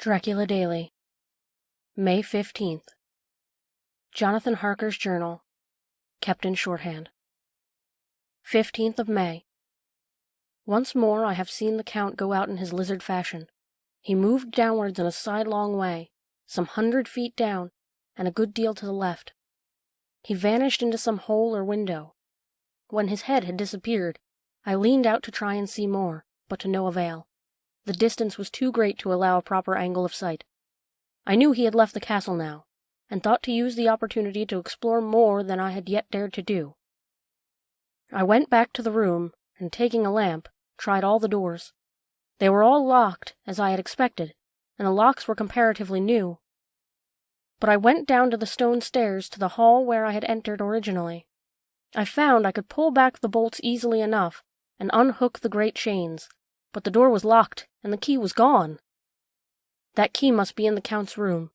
Dracula Daily, May 15th. Jonathan Harker's Journal, kept in shorthand. 15th of May. Once more I have seen the Count go out in his lizard fashion. He moved downwards in a sidelong way, some 100 feet down, and a good deal to the left. He vanished into some hole or window. When his head had disappeared, I leaned out to try and see more, but to no avail. The distance was too great to allow a proper angle of sight. I knew he had left the castle now, and thought to use the opportunity to explore more than I had yet dared to do. I went back to the room, and taking a lamp, tried all the doors. They were all locked, as I had expected, and the locks were comparatively new. But I went down to the stone stairs to the hall where I had entered originally. I found I could pull back the bolts easily enough, and unhook the great chains, but the door was locked, and the key was gone. That key must be in the Count's room.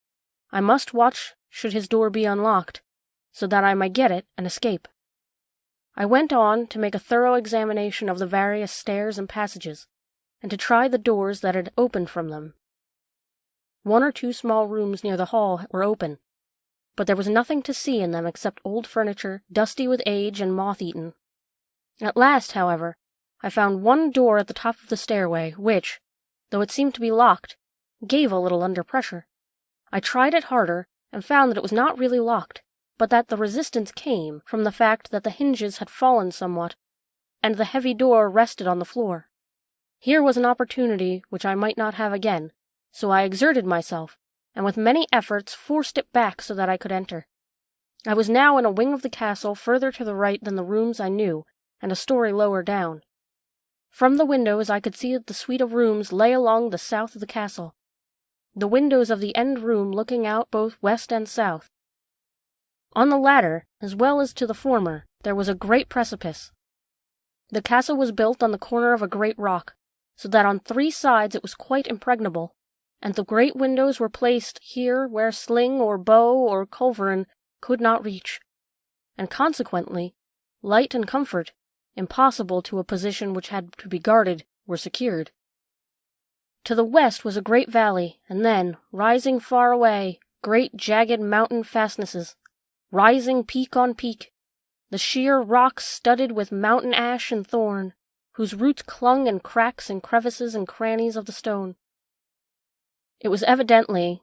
I must watch should his door be unlocked, so that I might get it and escape. I went on to make a thorough examination of the various stairs and passages, and to try the doors that had opened from them. 1 or 2 small rooms near the hall were open, but there was nothing to see in them except old furniture, dusty with age and moth-eaten. At last, however, I found one door at the top of the stairway, which, though it seemed to be locked, gave a little under pressure. I tried it harder, and found that it was not really locked, but that the resistance came from the fact that the hinges had fallen somewhat, and the heavy door rested on the floor. Here was an opportunity which I might not have again, so I exerted myself, and with many efforts forced it back so that I could enter. I was now in a wing of the castle further to the right than the rooms I knew, and a story lower down. From the windows I could see that the suite of rooms lay along the south of the castle, the windows of the end room looking out both west and south. On the latter, as well as to the former, there was a great precipice. The castle was built on the corner of a great rock, so that on 3 sides it was quite impregnable, and the great windows were placed here where sling or bow or culverin could not reach, and consequently light and comfort, impossible to a position which had to be guarded, were secured. To the west was a great valley, and then, rising far away, great jagged mountain fastnesses, rising peak on peak, the sheer rocks studded with mountain ash and thorn, whose roots clung in cracks and crevices and crannies of the stone. It was evidently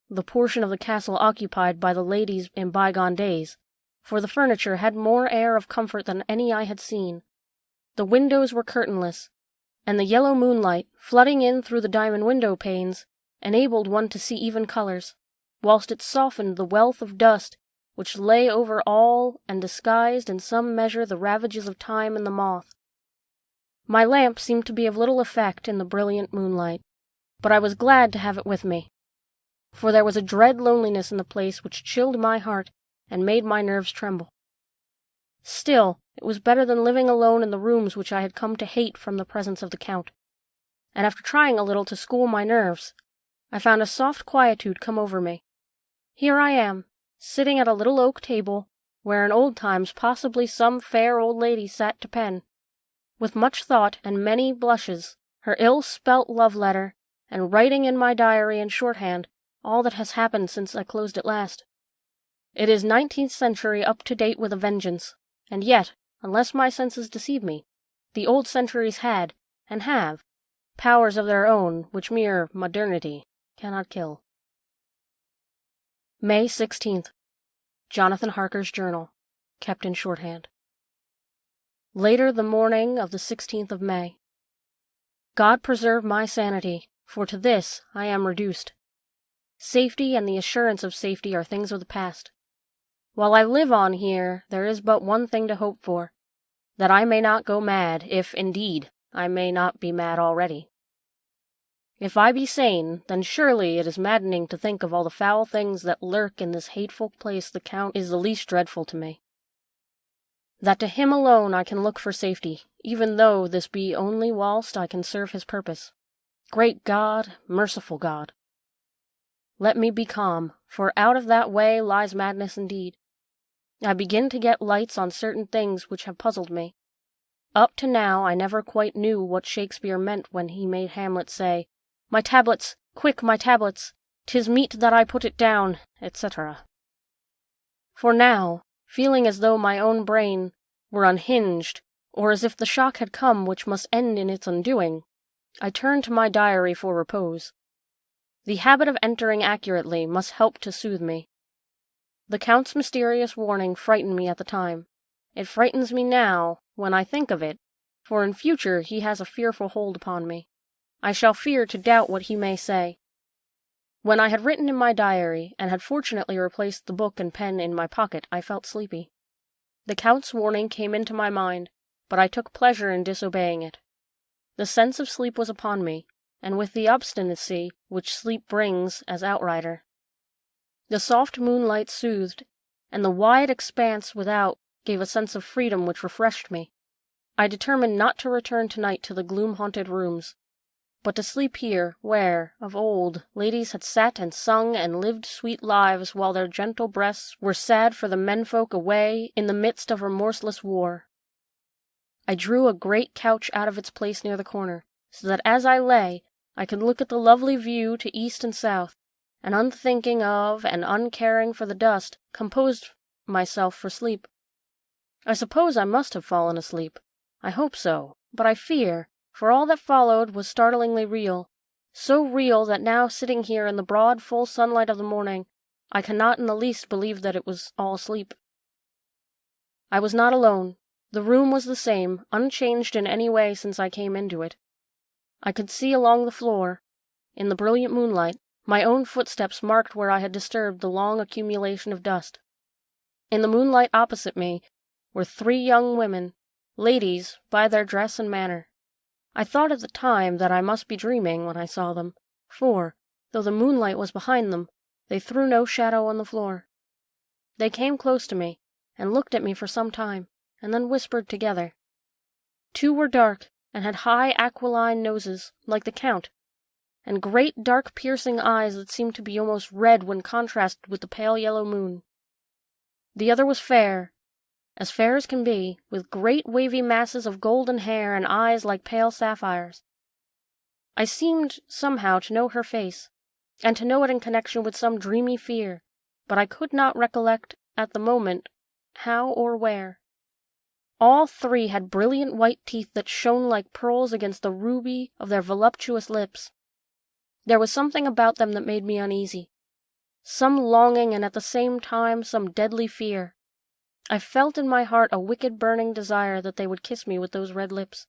the portion of the castle occupied by the ladies in bygone days, for the furniture had more air of comfort than any I had seen. The windows were curtainless, and the yellow moonlight, flooding in through the diamond window panes, enabled one to see even colors, whilst it softened the wealth of dust which lay over all and disguised in some measure the ravages of time and the moth. My lamp seemed to be of little effect in the brilliant moonlight, but I was glad to have it with me, for there was a dread loneliness in the place which chilled my heart and made my nerves tremble. Still, it was better than living alone in the rooms which I had come to hate from the presence of the Count, and after trying a little to school my nerves, I found a soft quietude come over me. Here I am, sitting at a little oak table, where in old times possibly some fair old lady sat to pen, with much thought and many blushes, her ill-spelt love-letter, and writing in my diary in shorthand all that has happened since I closed it last. It is 19th century up to date with a vengeance, and yet, unless my senses deceive me, the old centuries had, and have, powers of their own which mere modernity cannot kill. May 16th. Jonathan Harker's Journal, kept in shorthand. Later the morning of the 16th of May. God preserve my sanity, for to this I am reduced. Safety and the assurance of safety are things of the past. While I live on here, there is but one thing to hope for, that I may not go mad, if, indeed, I may not be mad already. If I be sane, then surely it is maddening to think of all the foul things that lurk in this hateful place. The Count is the least dreadful to me. That to him alone I can look for safety, even though this be only whilst I can serve his purpose. Great God, merciful God! Let me be calm, for out of that way lies madness indeed. I begin to get lights on certain things which have puzzled me. Up to now I never quite knew what Shakespeare meant when he made Hamlet say, "My tablets, Quick, my tablets! 'Tis meet that I put it down, etc. For now, feeling as though my own brain were unhinged, or as if the shock had come which must end in its undoing, I turned to my diary for repose. The habit of entering accurately must help to soothe me. The Count's mysterious warning frightened me at the time. It frightens me now, when I think of it, for in future he has a fearful hold upon me. I shall fear to doubt what he may say. When I had written in my diary, and had fortunately replaced the book and pen in my pocket, I felt sleepy. The Count's warning came into my mind, but I took pleasure in disobeying it. The sense of sleep was upon me, and with the obstinacy which sleep brings as outrider. The soft moonlight soothed, and the wide expanse without gave a sense of freedom which refreshed me. I determined not to return tonight to the gloom-haunted rooms, but to sleep here, where, of old, ladies had sat and sung and lived sweet lives while their gentle breasts were sad for the menfolk away in the midst of remorseless war. I drew a great couch out of its place near the corner, so that as I lay, I could look at the lovely view to east and south, and unthinking of and uncaring for the dust, composed myself for sleep. I suppose I must have fallen asleep. I hope so, but I fear, for all that followed was startlingly real, so real that now sitting here in the broad, full sunlight of the morning, I cannot in the least believe that it was all sleep. I was not alone. The room was the same, unchanged in any way since I came into it. I could see along the floor, in the brilliant moonlight, my own footsteps marked where I had disturbed the long accumulation of dust. In the moonlight opposite me were 3 young women, ladies by their dress and manner. I thought at the time that I must be dreaming when I saw them, for, though the moonlight was behind them, they threw no shadow on the floor. They came close to me, and looked at me for some time, and then whispered together. 2 were dark, and had high aquiline noses, like the Count, and great dark piercing eyes that seemed to be almost red when contrasted with the pale yellow moon. The other was fair as can be, with great wavy masses of golden hair and eyes like pale sapphires. I seemed, somehow, to know her face, and to know it in connection with some dreamy fear, but I could not recollect, at the moment, how or where. All 3 had brilliant white teeth that shone like pearls against the ruby of their voluptuous lips. There was something about them that made me uneasy, some longing and at the same time some deadly fear. I felt in my heart a wicked burning desire that they would kiss me with those red lips.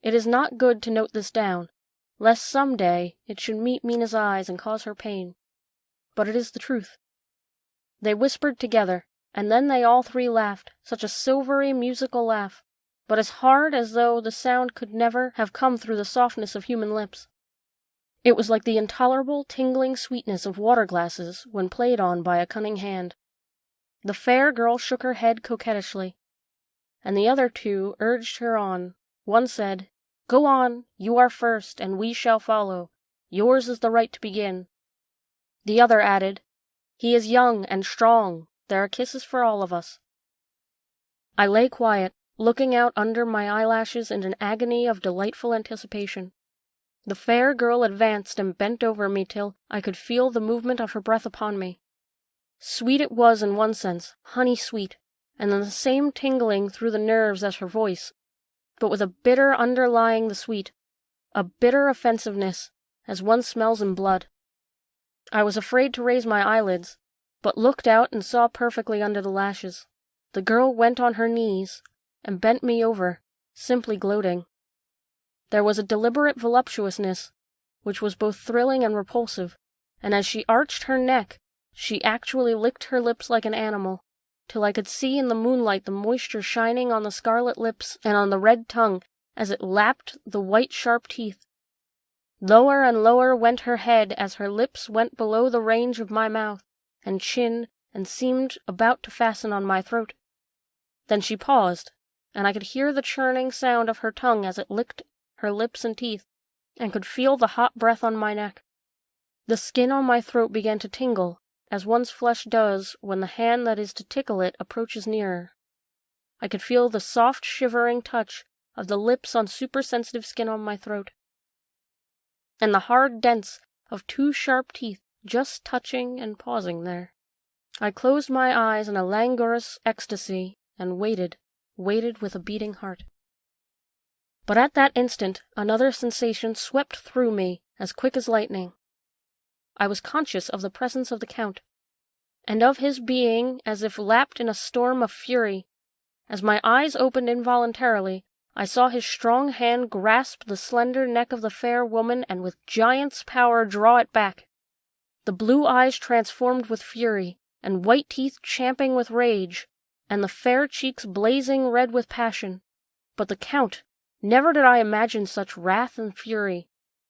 It is not good to note this down, lest some day it should meet Mina's eyes and cause her pain. But it is the truth. They whispered together, and then they all 3 laughed, such a silvery, musical laugh, but as hard as though the sound could never have come through the softness of human lips. It was like the intolerable, tingling sweetness of water-glasses when played on by a cunning hand. The fair girl shook her head coquettishly, and the other 2 urged her on. One said, "Go on, you are first, and we shall follow. Yours is the right to begin." The other added, "He is young and strong. There are kisses for all of us." I lay quiet, looking out under my eyelashes in an agony of delightful anticipation. The fair girl advanced and bent over me till I could feel the movement of her breath upon me. Sweet it was in one sense, honey-sweet, and then the same tingling through the nerves as her voice, but with a bitter underlying the sweet, a bitter offensiveness, as one smells in blood. I was afraid to raise my eyelids, but looked out and saw perfectly under the lashes. The girl went on her knees, and bent me over, simply gloating. There was a deliberate voluptuousness, which was both thrilling and repulsive, and as she arched her neck, she actually licked her lips like an animal, till I could see in the moonlight the moisture shining on the scarlet lips and on the red tongue as it lapped the white sharp teeth. Lower and lower went her head as her lips went below the range of my mouth and chin and seemed about to fasten on my throat. Then she paused, and I could hear the churning sound of her tongue as it licked her lips and teeth, and could feel the hot breath on my neck. The skin on my throat began to tingle, as one's flesh does when the hand that is to tickle it approaches nearer. I could feel the soft shivering touch of the lips on supersensitive skin on my throat, and the hard, dense, of two sharp teeth just touching and pausing there. I closed my eyes in a languorous ecstasy and waited with a beating heart. But at that instant another sensation swept through me as quick as lightning. I was conscious of the presence of the Count, and of his being as if lapped in a storm of fury. As my eyes opened involuntarily, I saw his strong hand grasp the slender neck of the fair woman and with giant's power draw it back. The blue eyes transformed with fury, and white teeth champing with rage, and the fair cheeks blazing red with passion. But the Count, never did I imagine such wrath and fury,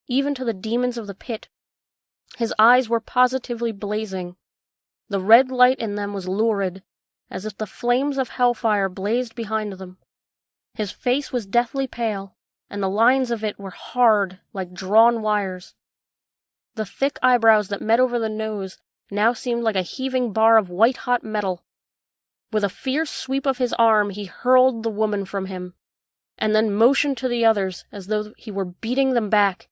even to the demons of the pit. His eyes were positively blazing. The red light in them was lurid, as if the flames of hellfire blazed behind them. His face was deathly pale, and the lines of it were hard like drawn wires. The thick eyebrows that met over the nose now seemed like a heaving bar of white-hot metal. With a fierce sweep of his arm he hurled the woman from him, and then motioned to the others as though he were beating them back.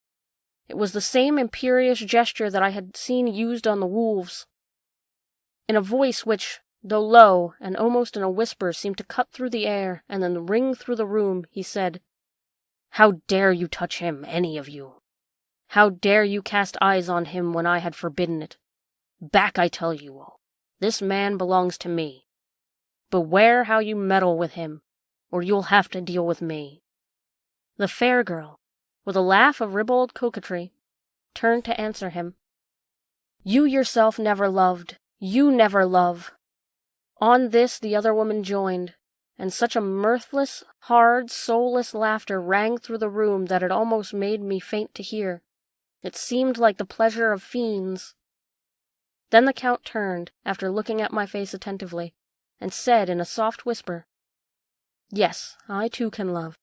It was the same imperious gesture that I had seen used on the wolves. In a voice which, though low and almost in a whisper, seemed to cut through the air and then ring through the room, he said, "How dare you touch him, any of you? How dare you cast eyes on him when I had forbidden it? Back, I tell you all. This man belongs to me. Beware how you meddle with him, or you'll have to deal with me." The fair girl, with a laugh of ribald coquetry, turned to answer him. "You yourself never loved. You never love." On this the other woman joined, and such a mirthless, hard, soulless laughter rang through the room that it almost made me faint to hear. It seemed like the pleasure of fiends. Then the Count turned, after looking at my face attentively, and said in a soft whisper, "Yes, I too can love.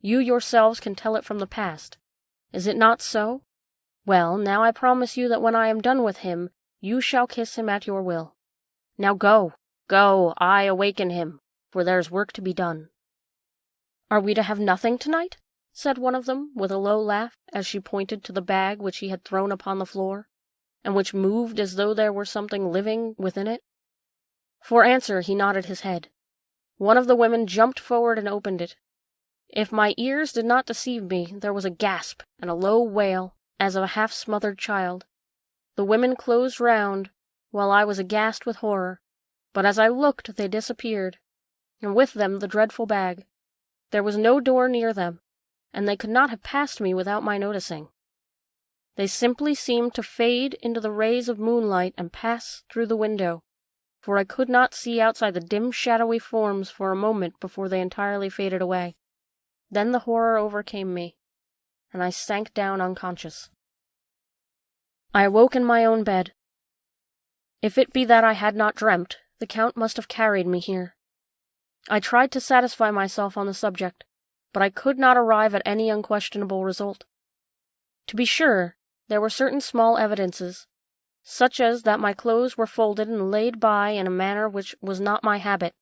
You yourselves can tell it from the past. Is it not so? Well, now I promise you that when I am done with him, you shall kiss him at your will. Now go, go, I awaken him, for there's work to be done." "Are we to have nothing tonight?" said one of them, with a low laugh, as she pointed to the bag which he had thrown upon the floor, and which moved as though there were something living within it. For answer he nodded his head. One of the women jumped forward and opened it. If my ears did not deceive me, there was a gasp and a low wail, as of a half-smothered child. The women closed round, while I was aghast with horror, but as I looked they disappeared, and with them the dreadful bag. There was no door near them, and they could not have passed me without my noticing. They simply seemed to fade into the rays of moonlight and pass through the window, for I could not see outside the dim shadowy forms for a moment before they entirely faded away. Then the horror overcame me, and I sank down unconscious. I awoke in my own bed. If it be that I had not dreamt, the Count must have carried me here. I tried to satisfy myself on the subject, but I could not arrive at any unquestionable result. To be sure, there were certain small evidences, such as that my clothes were folded and laid by in a manner which was not my habit.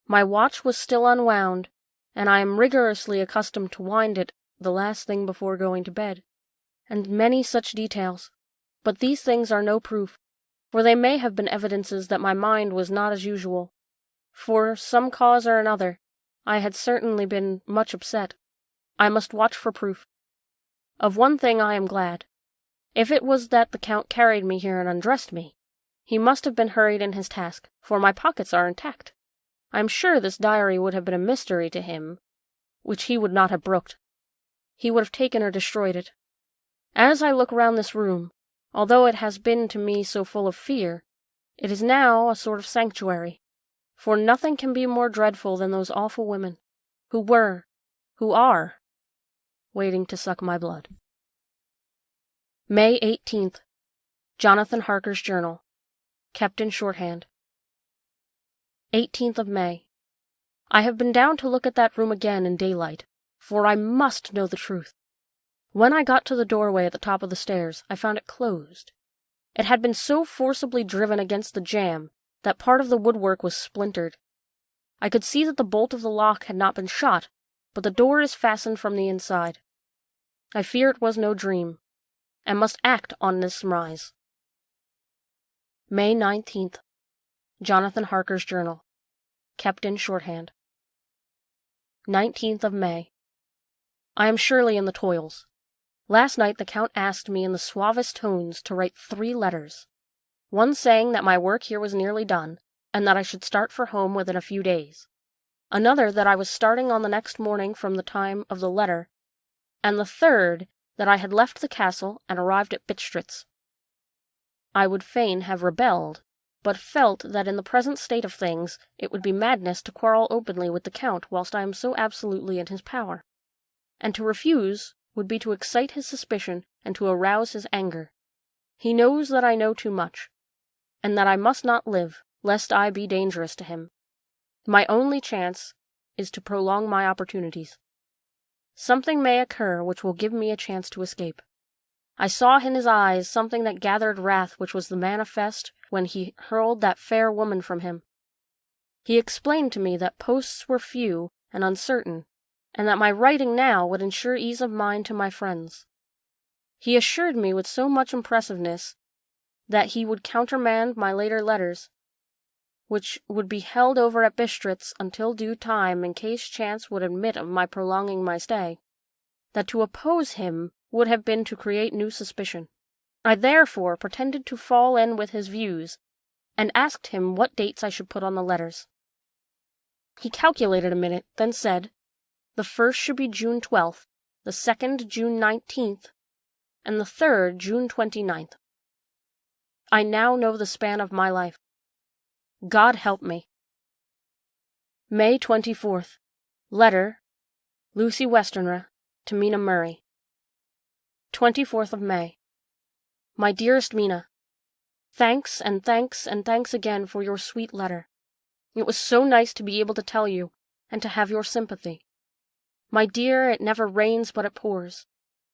My watch was still unwound, and I am rigorously accustomed to wind it the last thing before going to bed, and many such details. But these things are no proof, for they may have been evidences that my mind was not as usual. For some cause or another, I had certainly been much upset. I must watch for proof. Of one thing I am glad. If it was that the Count carried me here and undressed me, he must have been hurried in his task, for my pockets are intact. I am sure this diary would have been a mystery to him, which he would not have brooked. He would have taken or destroyed it. As I look round this room, although it has been to me so full of fear, it is now a sort of sanctuary, for nothing can be more dreadful than those awful women, who are, waiting to suck my blood. May 18th. Jonathan Harker's Journal. Kept in shorthand. 18th of May. I have been down to look at that room again in daylight, for I must know the truth. When I got to the doorway at the top of the stairs, I found it closed. It had been so forcibly driven against the jamb that part of the woodwork was splintered. I could see that the bolt of the lock had not been shot, but the door is fastened from the inside. I fear it was no dream, and must act on this surmise. May 19th. Jonathan Harker's journal, kept in shorthand. 19th of May. I am surely in the toils. Last night the Count asked me in the suavest tones to write 3 letters, one saying that my work here was nearly done, and that I should start for home within a few days, another that I was starting on the next morning from the time of the letter, and the third that I had left the castle and arrived at Bistritz. I would fain have rebelled, but felt that in the present state of things it would be madness to quarrel openly with the Count whilst I am so absolutely in his power, and to refuse would be to excite his suspicion and to arouse his anger. He knows that I know too much, and that I must not live, lest I be dangerous to him. My only chance is to prolong my opportunities. Something may occur which will give me a chance to escape. I saw in his eyes something that gathered wrath which was the manifest when he hurled that fair woman from him. He explained to me that posts were few and uncertain, and that my writing now would ensure ease of mind to my friends. He assured me with so much impressiveness that he would countermand my later letters, which would be held over at Bistritz until due time in case chance would admit of my prolonging my stay, that to oppose him would have been to create new suspicion. I therefore pretended to fall in with his views, and asked him what dates I should put on the letters. He calculated a minute, then said, the first should be June 12th, the second June 19th, and the third June 29th. I now know the span of my life. God help me. May 24th. Letter, Lucy Westenra, to Mina Murray. 24th of May. My dearest Mina, thanks and thanks and thanks again for your sweet letter. It was so nice to be able to tell you, and to have your sympathy. My dear, it never rains but it pours.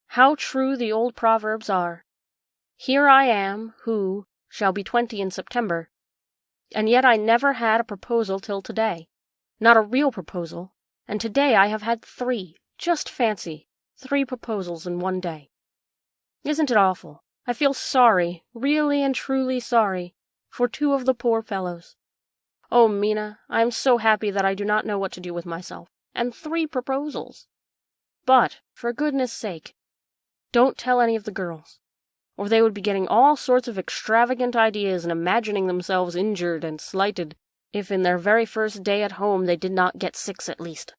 How true the old proverbs are. Here I am, who shall be 20 in September, and yet I never had a proposal till today. Not a real proposal, and today I have had 3. Just fancy, 3 proposals in one day. Isn't it awful? I feel sorry, really and truly sorry, for 2 of the poor fellows. Oh, Mina, I am so happy that I do not know what to do with myself. And 3 proposals. But, for goodness sake, don't tell any of the girls, or they would be getting all sorts of extravagant ideas and imagining themselves injured and slighted if in their very first day at home they did not get 6 at least.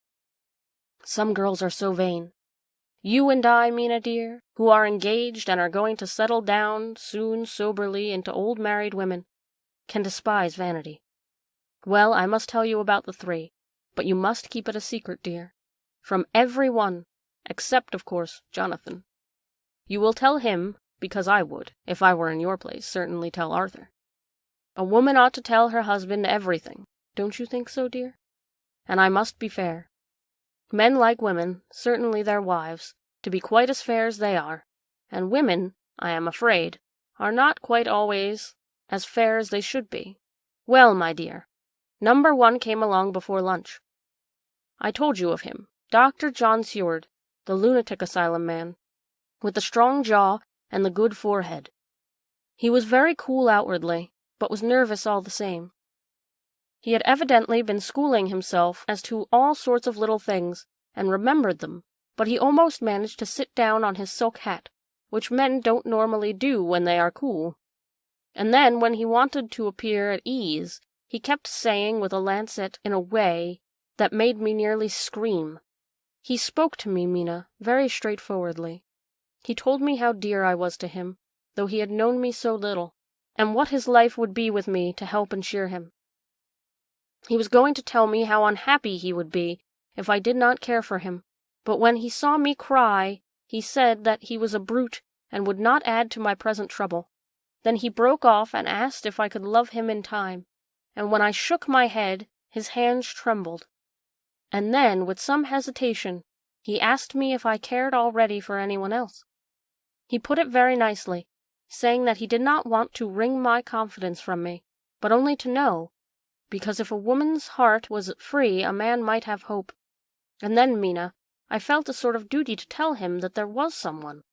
Some girls are so vain. You and I, Mina dear, who are engaged and are going to settle down soon soberly into old married women, can despise vanity. Well, I must tell you about the 3. But you must keep it a secret, dear, from every one, except, of course, Jonathan. You will tell him, because I would, if I were in your place, certainly tell Arthur. A woman ought to tell her husband everything, don't you think so, dear? And I must be fair. Men like women, certainly their wives, to be quite as fair as they are, and women, I am afraid, are not quite always as fair as they should be. Well, my dear, Number 1 came along before lunch. I told you of him, Dr. John Seward, the lunatic asylum man, with the strong jaw and the good forehead. He was very cool outwardly, but was nervous all the same. He had evidently been schooling himself as to all sorts of little things, and remembered them, but he almost managed to sit down on his silk hat, which men don't normally do when they are cool. And then, when he wanted to appear at ease, he kept saying with a lancet in a way that made me nearly scream. He spoke to me, Mina, very straightforwardly. He told me how dear I was to him, though he had known me so little, and what his life would be with me to help and cheer him. He was going to tell me how unhappy he would be if I did not care for him, but when he saw me cry, he said that he was a brute and would not add to my present trouble. Then he broke off and asked if I could love him in time, and when I shook my head, his hands trembled. And then, with some hesitation, he asked me if I cared already for anyone else. He put it very nicely, saying that he did not want to wring my confidence from me, but only to know, because if a woman's heart was free a man might have hope. And then, Mina, I felt a sort of duty to tell him that there was someone.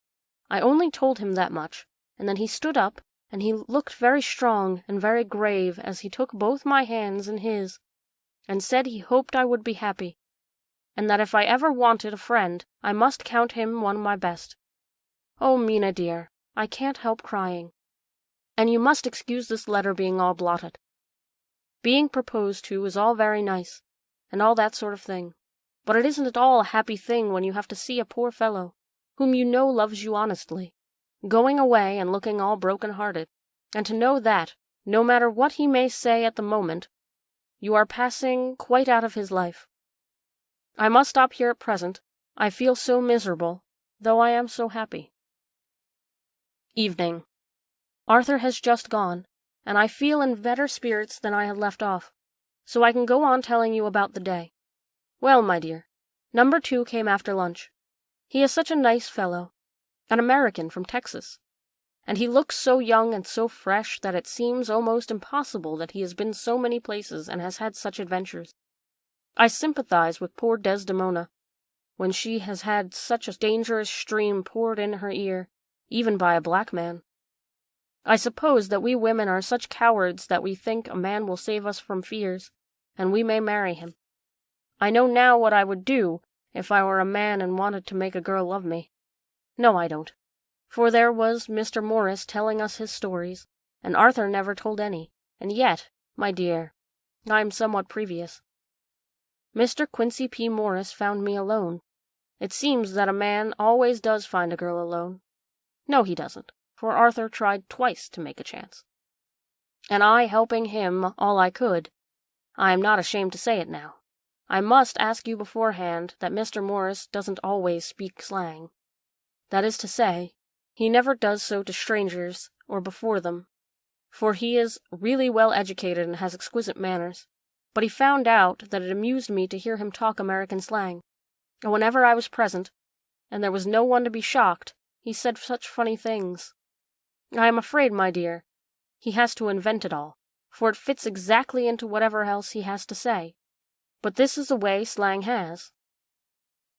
I only told him that much, and then he stood up, and he looked very strong and very grave as he took both my hands in his, and said he hoped I would be happy, and that if I ever wanted a friend, I must count him one of my best. Oh, Mina dear, I can't help crying. And you must excuse this letter being all blotted. Being proposed to is all very nice, and all that sort of thing, but it isn't at all a happy thing when you have to see a poor fellow, whom you know loves you honestly, going away and looking all broken-hearted, and to know that, no matter what he may say at the moment, you are passing quite out of his life. I must stop here at present. I feel so miserable, though I am so happy. Evening. Arthur has just gone, and I feel in better spirits than I had left off, so I can go on telling you about the day. Well, my dear, number 2 came after lunch. He is such a nice fellow, an American from Texas, and he looks so young and so fresh that it seems almost impossible that he has been so many places and has had such adventures. I sympathize with poor Desdemona, when she has had such a dangerous stream poured in her ear, even by a black man. I suppose that we women are such cowards that we think a man will save us from fears, and we may marry him. I know now what I would do if I were a man and wanted to make a girl love me. No, I don't. For there was Mr. Morris telling us his stories, and Arthur never told any, and yet, my dear, I am somewhat previous. Mr. Quincy P. Morris found me alone. It seems that a man always does find a girl alone. No, he doesn't, for Arthur tried twice to make a chance. And I helping him all I could, I am not ashamed to say it now. I must ask you beforehand that Mr. Morris doesn't always speak slang. That is to say, he never does so to strangers or before them, for he is really well educated and has exquisite manners. But he found out that it amused me to hear him talk American slang, and whenever I was present, and there was no one to be shocked, he said such funny things. I am afraid, my dear, he has to invent it all, for it fits exactly into whatever else he has to say. But this is the way slang has.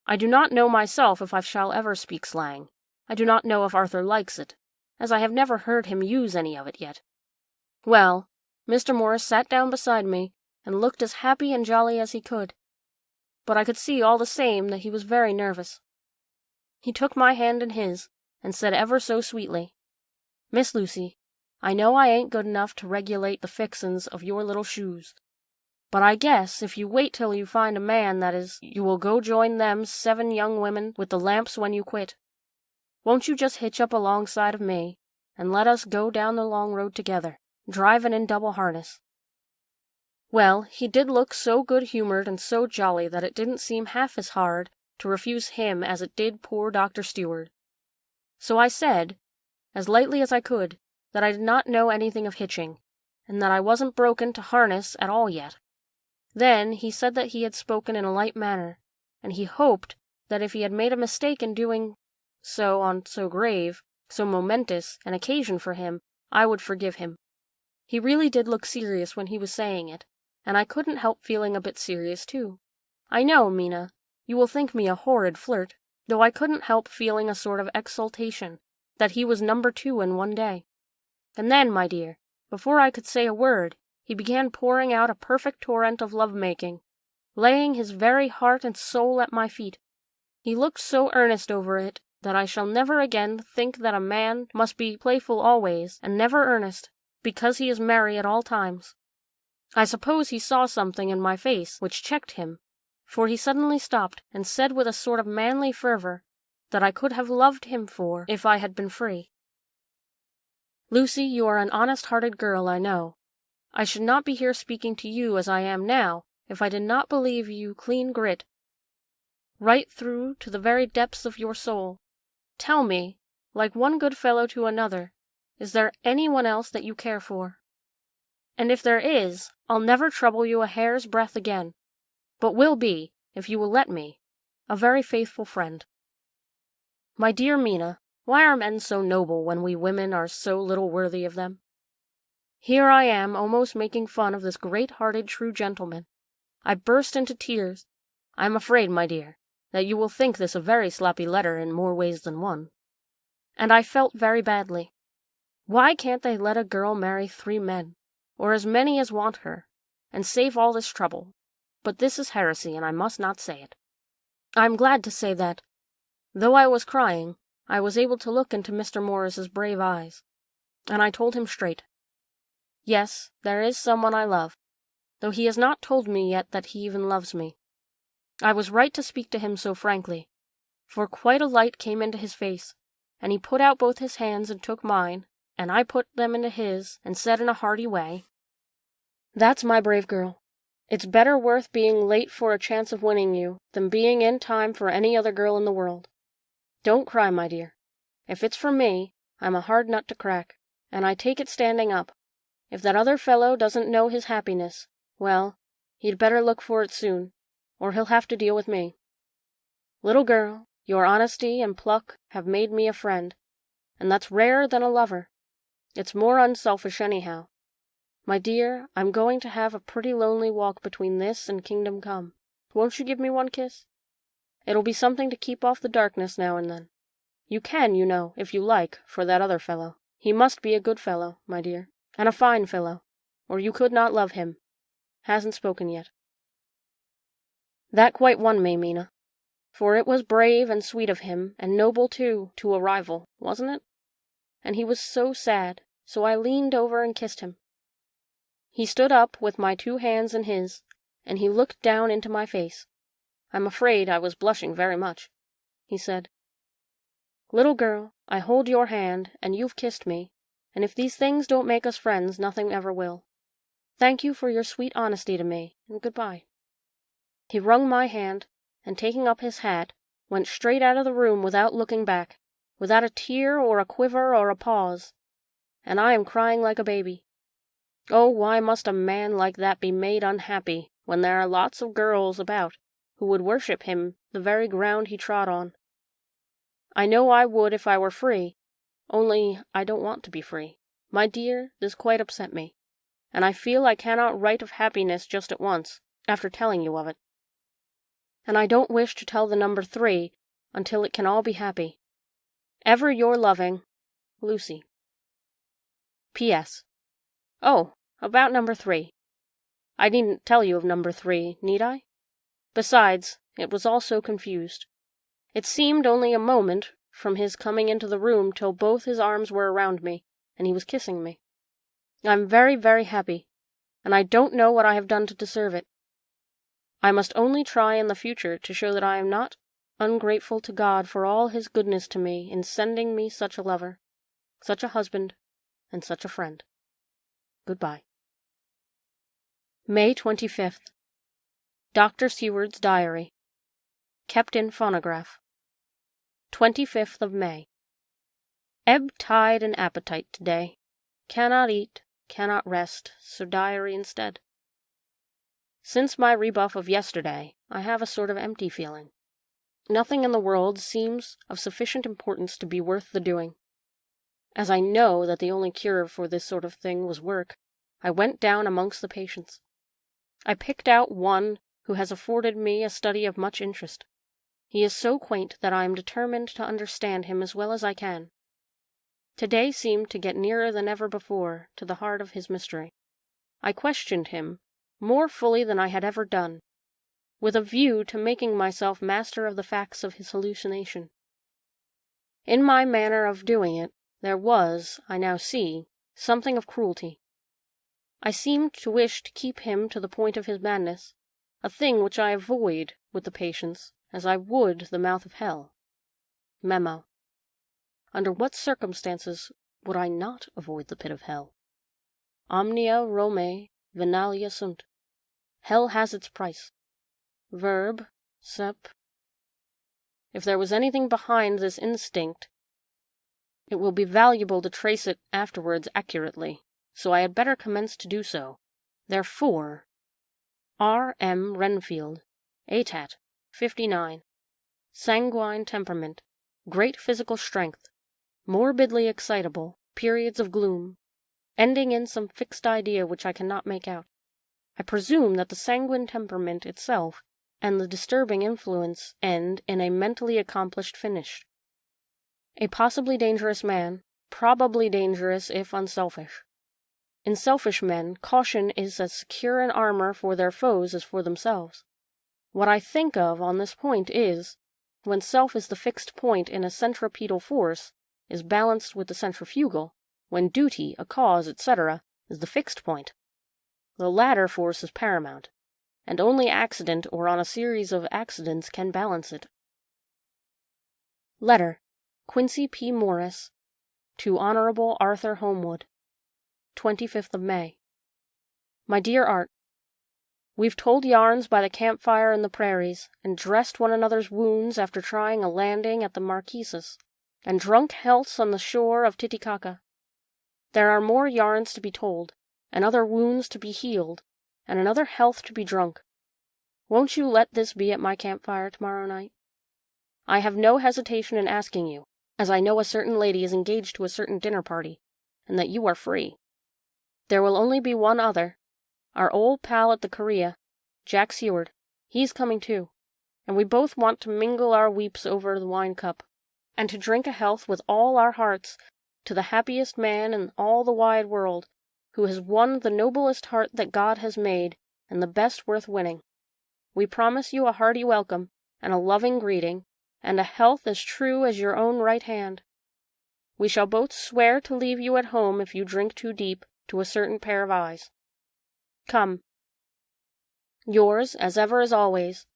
I do not know myself if I shall ever speak slang. I do not know if Arthur likes it, as I have never heard him use any of it yet. Well, Mr. Morris sat down beside me, and looked as happy and jolly as he could, but I could see all the same that he was very nervous. He took my hand in his, and said ever so sweetly, "Miss Lucy, I know I ain't good enough to regulate the fixin's of your little shoes, but I guess if you wait till you find a man that is, you will go join them 7 young women with the lamps when you quit. Won't you just hitch up alongside of me, and let us go down the long road together, driving in double harness?" Well, he did look so good-humored and so jolly that it didn't seem half as hard to refuse him as it did poor Dr. Stewart. So I said, as lightly as I could, that I did not know anything of hitching, and that I wasn't broken to harness at all yet. Then he said that he had spoken in a light manner, and he hoped that if he had made a mistake in doing so on so grave, so momentous an occasion for him, I would forgive him. He really did look serious when he was saying it, and I couldn't help feeling a bit serious too. I know, Mina, you will think me a horrid flirt, though I couldn't help feeling a sort of exultation that he was number 2 in one day. And then, my dear, before I could say a word, he began pouring out a perfect torrent of love-making, laying his very heart and soul at my feet. He looked so earnest over it that I shall never again think that a man must be playful always and never earnest, because he is merry at all times. I suppose he saw something in my face which checked him, for he suddenly stopped and said with a sort of manly fervor that I could have loved him for if I had been free. Lucy, you are an honest-hearted girl, I know. I should not be here speaking to you as I am now if I did not believe you clean grit, right through to the very depths of your soul. Tell me, like one good fellow to another, is there anyone else that you care for? And if there is, I'll never trouble you a hair's breadth again, but will be, if you will let me, a very faithful friend. My dear Mina, why are men so noble when we women are so little worthy of them? Here I am almost making fun of this great-hearted true gentleman. I burst into tears. I am afraid, my dear, that you will think this a very sloppy letter in more ways than one. and I felt very badly. Why can't they let a girl marry 3 men, or as many as want her, and save all this trouble? But this is heresy, and I must not say it. I am glad to say that, though I was crying, I was able to look into Mr. Morris's brave eyes, and I told him straight. Yes, there is someone I love, though he has not told me yet that he even loves me. I was right to speak to him so frankly, for quite a light came into his face, and he put out both his hands and took mine, and I put them into his, and said in a hearty way, "That's my brave girl. It's better worth being late for a chance of winning you than being in time for any other girl in the world. Don't cry, my dear. If it's for me, I'm a hard nut to crack, and I take it standing up. If that other fellow doesn't know his happiness, well, he'd better look for it soon, or he'll have to deal with me. Little girl, your honesty and pluck have made me a friend, and that's rarer than a lover. It's more unselfish anyhow. My dear, I'm going to have a pretty lonely walk between this and Kingdom Come. Won't you give me one kiss? It'll be something to keep off the darkness now and then. You can, you know, if you like, for that other fellow. He must be a good fellow, my dear, and a fine fellow, or you could not love him. Hasn't spoken yet." That quite won me, Mina, for it was brave and sweet of him, and noble too, to a rival, wasn't it? And he was so sad, so I leaned over and kissed him. He stood up with my 2 hands in his, and he looked down into my face. I'm afraid I was blushing very much. He said, "Little girl, I hold your hand, and you've kissed me, and if these things don't make us friends, nothing ever will. Thank you for your sweet honesty to me, and goodbye." He wrung my hand, and taking up his hat, went straight out of the room without looking back, without a tear or a quiver or a pause, and I am crying like a baby. Oh, why must a man like that be made unhappy when there are lots of girls about who would worship him the very ground he trod on? I know I would if I were free, only I don't want to be free. My dear, this quite upset me, and I feel I cannot write of happiness just at once, after telling you of it. And I don't wish to tell the number 3 until it can all be happy. Ever your loving, Lucy. P.S. Oh, about number 3. I needn't tell you of number 3, need I? Besides, it was all so confused. It seemed only a moment from his coming into the room till both his arms were around me, and he was kissing me. I'm very, very happy, and I don't know what I have done to deserve it. I must only try in the future to show that I am not ungrateful to God for all his goodness to me in sending me such a lover, such a husband, and such a friend. Goodbye. May 25th. Dr. Seward's Diary. Kept in phonograph. 25th of May. Ebb tide and appetite today. Cannot eat, cannot rest, so diary instead. Since my rebuff of yesterday, I have a sort of empty feeling. Nothing in the world seems of sufficient importance to be worth the doing. As I know that the only cure for this sort of thing was work, I went down amongst the patients. I picked out one who has afforded me a study of much interest. He is so quaint that I am determined to understand him as well as I can. Today seemed to get nearer than ever before to the heart of his mystery. I questioned him more fully than I had ever done, with a view to making myself master of the facts of his hallucination. In my manner of doing it, there was, I now see, something of cruelty. I seemed to wish to keep him to the point of his madness, a thing which I avoid with the patients, as I would the mouth of hell. Memo. Under what circumstances would I not avoid the pit of hell? Omnia Romae venalia sunt. Hell has its price. Verb. Sep. If there was anything behind this instinct, it will be valuable to trace it afterwards accurately, so I had better commence to do so. Therefore, R. M. Renfield, ATAT, 59, sanguine temperament, great physical strength, morbidly excitable, periods of gloom, ending in some fixed idea which I cannot make out. I presume that the sanguine temperament itself and the disturbing influence end in a mentally accomplished finish. A possibly dangerous man, probably dangerous if unselfish. In selfish men, caution is as secure an armor for their foes as for themselves. What I think of on this point is, when self is the fixed point in a centripetal force, is balanced with the centrifugal, when duty, a cause, etc., is the fixed point. The latter force is paramount, and only accident or on a series of accidents can balance it. Letter, Quincy P. Morris, to Honorable Arthur Holmwood, 25th of May. My dear Art, we've told yarns by the campfire in the prairies, and dressed one another's wounds after trying a landing at the Marquesas, and drunk healths on the shore of Titicaca. There are more yarns to be told, and other wounds to be healed, and another health to be drunk. Won't you let this be at my campfire tomorrow night? I have no hesitation in asking you, as I know a certain lady is engaged to a certain dinner party, and that you are free. There will only be one other, our old pal at the Korea, Jack Seward. He's coming too, and we both want to mingle our weeps over the wine cup, and to drink a health with all our hearts to the happiest man in all the wide world, who has won the noblest heart that God has made, and the best worth winning. We promise you a hearty welcome, and a loving greeting, and a health as true as your own right hand. We shall both swear to leave you at home if you drink too deep to a certain pair of eyes. Come. Yours, as ever as always,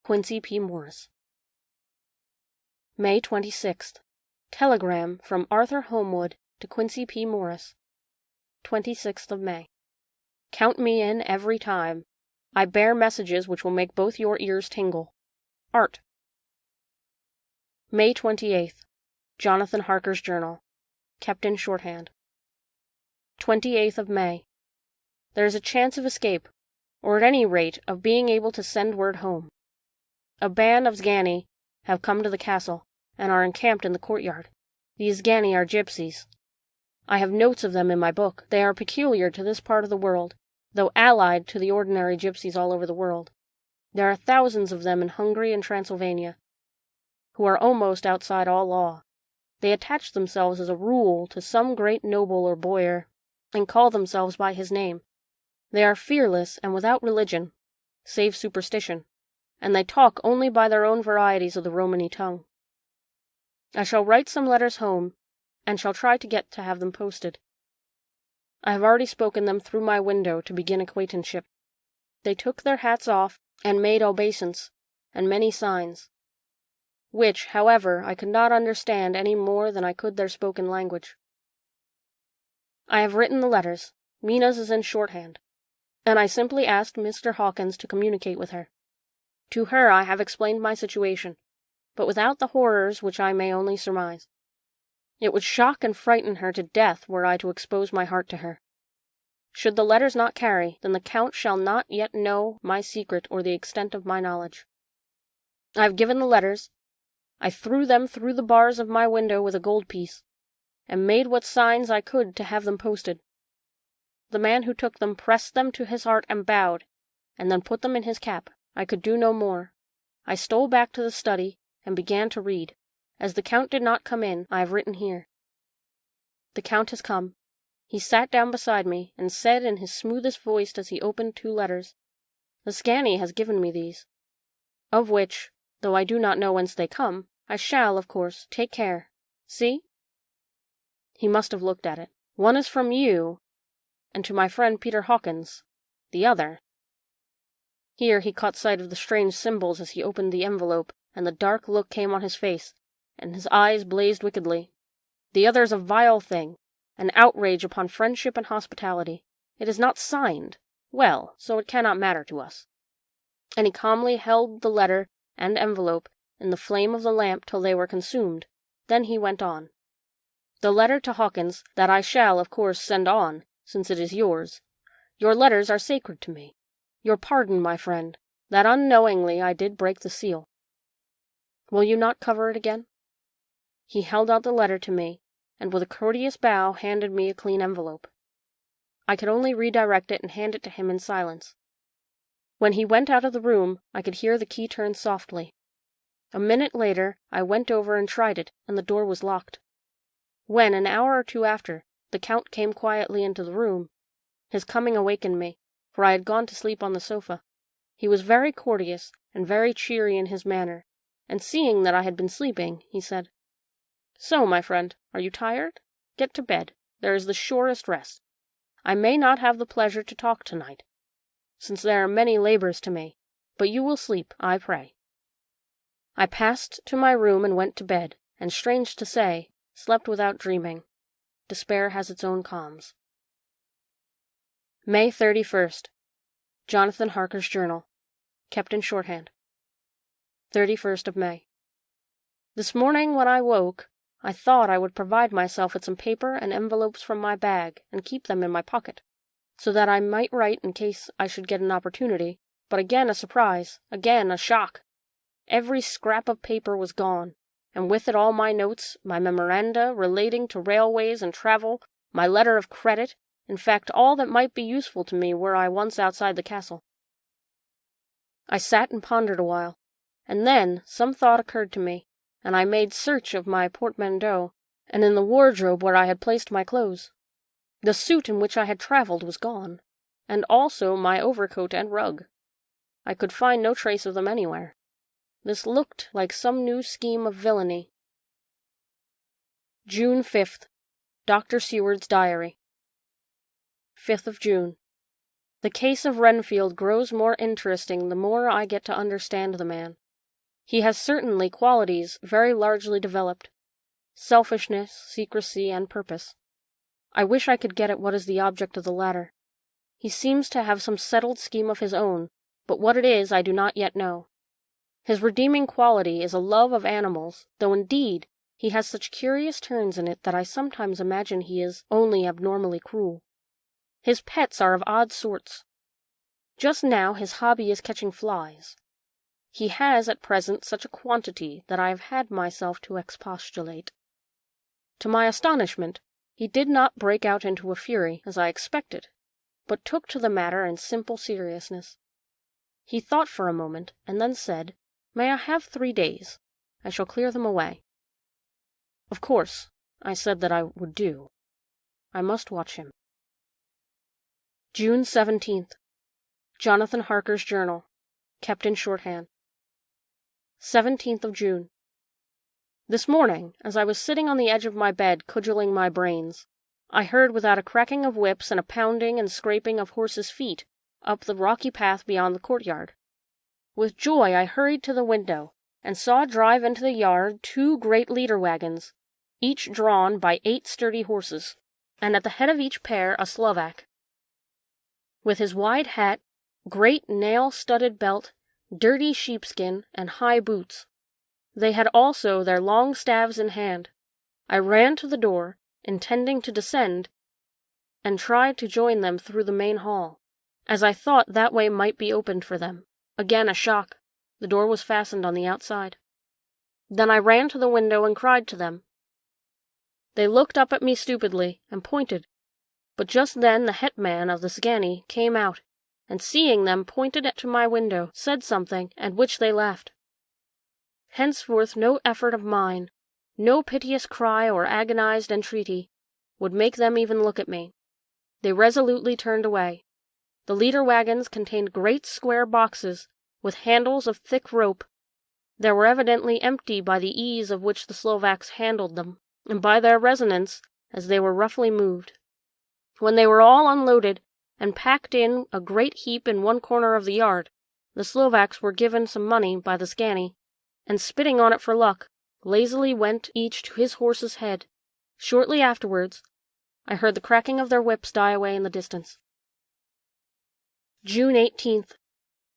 Quincy P. Morris. May 26th. Telegram from Arthur Holmwood to Quincy P. Morris, 26th of May. Count me in every time. I bear messages which will make both your ears tingle. Art. May 28th. Jonathan Harker's Journal, kept in shorthand. 28th of May. There is a chance of escape, or at any rate of being able to send word home. A band of Sgani have come to the castle, and are encamped in the courtyard. These Sgani are gypsies. I have notes of them in my book. They are peculiar to this part of the world, though allied to the ordinary gypsies all over the world. There are thousands of them in Hungary and Transylvania, who are almost outside all law. They attach themselves as a rule to some great noble or boyar, and call themselves by his name. They are fearless and without religion, save superstition, and they talk only by their own varieties of the Romany tongue. I shall write some letters home, and shall try to get to have them posted. I have already spoken them through my window to begin acquaintanceship. They took their hats off, and made obeisance, and many signs, which, however, I could not understand any more than I could their spoken language. I have written the letters. Mina's is in shorthand, and I simply asked Mr. Hawkins to communicate with her. To her I have explained my situation, but without the horrors which I may only surmise. It would shock and frighten her to death were I to expose my heart to her. Should the letters not carry, then the Count shall not yet know my secret or the extent of my knowledge. I have given the letters. I threw them through the bars of my window with a gold piece, and made what signs I could to have them posted. The man who took them pressed them to his heart and bowed, and then put them in his cap. I could do no more. I stole back to the study, and began to read. As the Count did not come in, I have written here. The Count has come. He sat down beside me, and said in his smoothest voice as he opened 2 letters, "The Sgani has given me these, of which, though I do not know whence they come, I shall, of course, take care. See?" He must have looked at it. "One is from you, and to my friend Peter Hawkins. The other—" Here he caught sight of the strange symbols as he opened the envelope, and the dark look came on his face, and his eyes blazed wickedly. "The other is a vile thing, an outrage upon friendship and hospitality. It is not signed. Well, so it cannot matter to us." And he calmly held the letter and envelope in the flame of the lamp till they were consumed. Then he went on. "The letter to Hawkins, that I shall, of course, send on, since it is yours. Your letters are sacred to me. Your pardon, my friend, that unknowingly I did break the seal. Will you not cover it again?" He held out the letter to me, and with a courteous bow handed me a clean envelope. I could only redirect it and hand it to him in silence. When he went out of the room, I could hear the key turn softly. A minute later, I went over and tried it, and the door was locked. When, an hour or two after, the Count came quietly into the room, his coming awakened me, for I had gone to sleep on the sofa. He was very courteous and very cheery in his manner, and seeing that I had been sleeping, he said, "So, my friend, are you tired? Get to bed. There is the surest rest. I may not have the pleasure to talk tonight, since there are many labors to me, but you will sleep, I pray." I passed to my room and went to bed, and strange to say, slept without dreaming. Despair has its own calms. May 31st. Jonathan Harker's Journal, kept in shorthand. 31st of May. This morning when I woke, I thought I would provide myself with some paper and envelopes from my bag and keep them in my pocket, so that I might write in case I should get an opportunity, but again a surprise, again a shock. Every scrap of paper was gone, and with it all my notes, my memoranda relating to railways and travel, my letter of credit, in fact all that might be useful to me were I once outside the castle. I sat and pondered a while, and then some thought occurred to me, and I made search of my portmanteau, and in the wardrobe where I had placed my clothes. The suit in which I had travelled was gone, and also my overcoat and rug. I could find no trace of them anywhere. This looked like some new scheme of villainy. June 5th. Dr. Seward's Diary. 5th of June. The case of Renfield grows more interesting the more I get to understand the man. He has certainly qualities very largely developed: selfishness, secrecy, and purpose. I wish I could get at what is the object of the latter. He seems to have some settled scheme of his own, but what it is I do not yet know. His redeeming quality is a love of animals, though indeed he has such curious turns in it that I sometimes imagine he is only abnormally cruel. His pets are of odd sorts. Just now his hobby is catching flies. He has at present such a quantity that I have had myself to expostulate. To my astonishment, he did not break out into a fury, as I expected, but took to the matter in simple seriousness. He thought for a moment, and then said, "May I have 3 days? I shall clear them away." Of course, I said that I would do. I must watch him. June 17th. Jonathan Harker's Journal, kept in shorthand. 17th of June. This morning, as I was sitting on the edge of my bed cudgelling my brains, I heard without a cracking of whips and a pounding and scraping of horses' feet up the rocky path beyond the courtyard. With joy I hurried to the window, and saw drive into the yard 2 great leader wagons, each drawn by 8 sturdy horses, and at the head of each pair a Slovak. With his wide hat, great nail-studded belt, dirty sheepskin, and high boots. They had also their long staves in hand. I ran to the door, intending to descend, and tried to join them through the main hall, as I thought that way might be opened for them. Again a shock. The door was fastened on the outside. Then I ran to the window and cried to them. They looked up at me stupidly, and pointed, but just then the hetman of the Sgani came out, and seeing them pointed to my window, said something, at which they laughed. Henceforth no effort of mine, no piteous cry or agonized entreaty, would make them even look at me. They resolutely turned away. The leader wagons contained great square boxes, with handles of thick rope. They were evidently empty by the ease of which the Slovaks handled them, and by their resonance, as they were roughly moved. When they were all unloaded, and packed in a great heap in one corner of the yard, the Slovaks were given some money by the Sgani, and spitting on it for luck, lazily went each to his horse's head. Shortly afterwards, I heard the cracking of their whips die away in the distance. June 18th.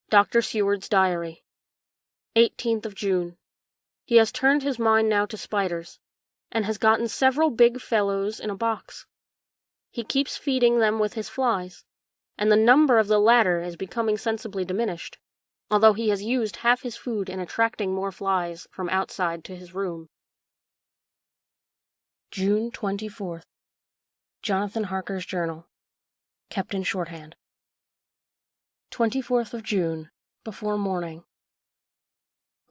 Dr. Seward's Diary. 18th of June. He has turned his mind now to spiders, and has gotten several big fellows in a box. He keeps feeding them with his flies, and the number of the latter is becoming sensibly diminished, although he has used half his food in attracting more flies from outside to his room. June 24th. Jonathan Harker's Journal, kept in shorthand. 24th of June, before morning.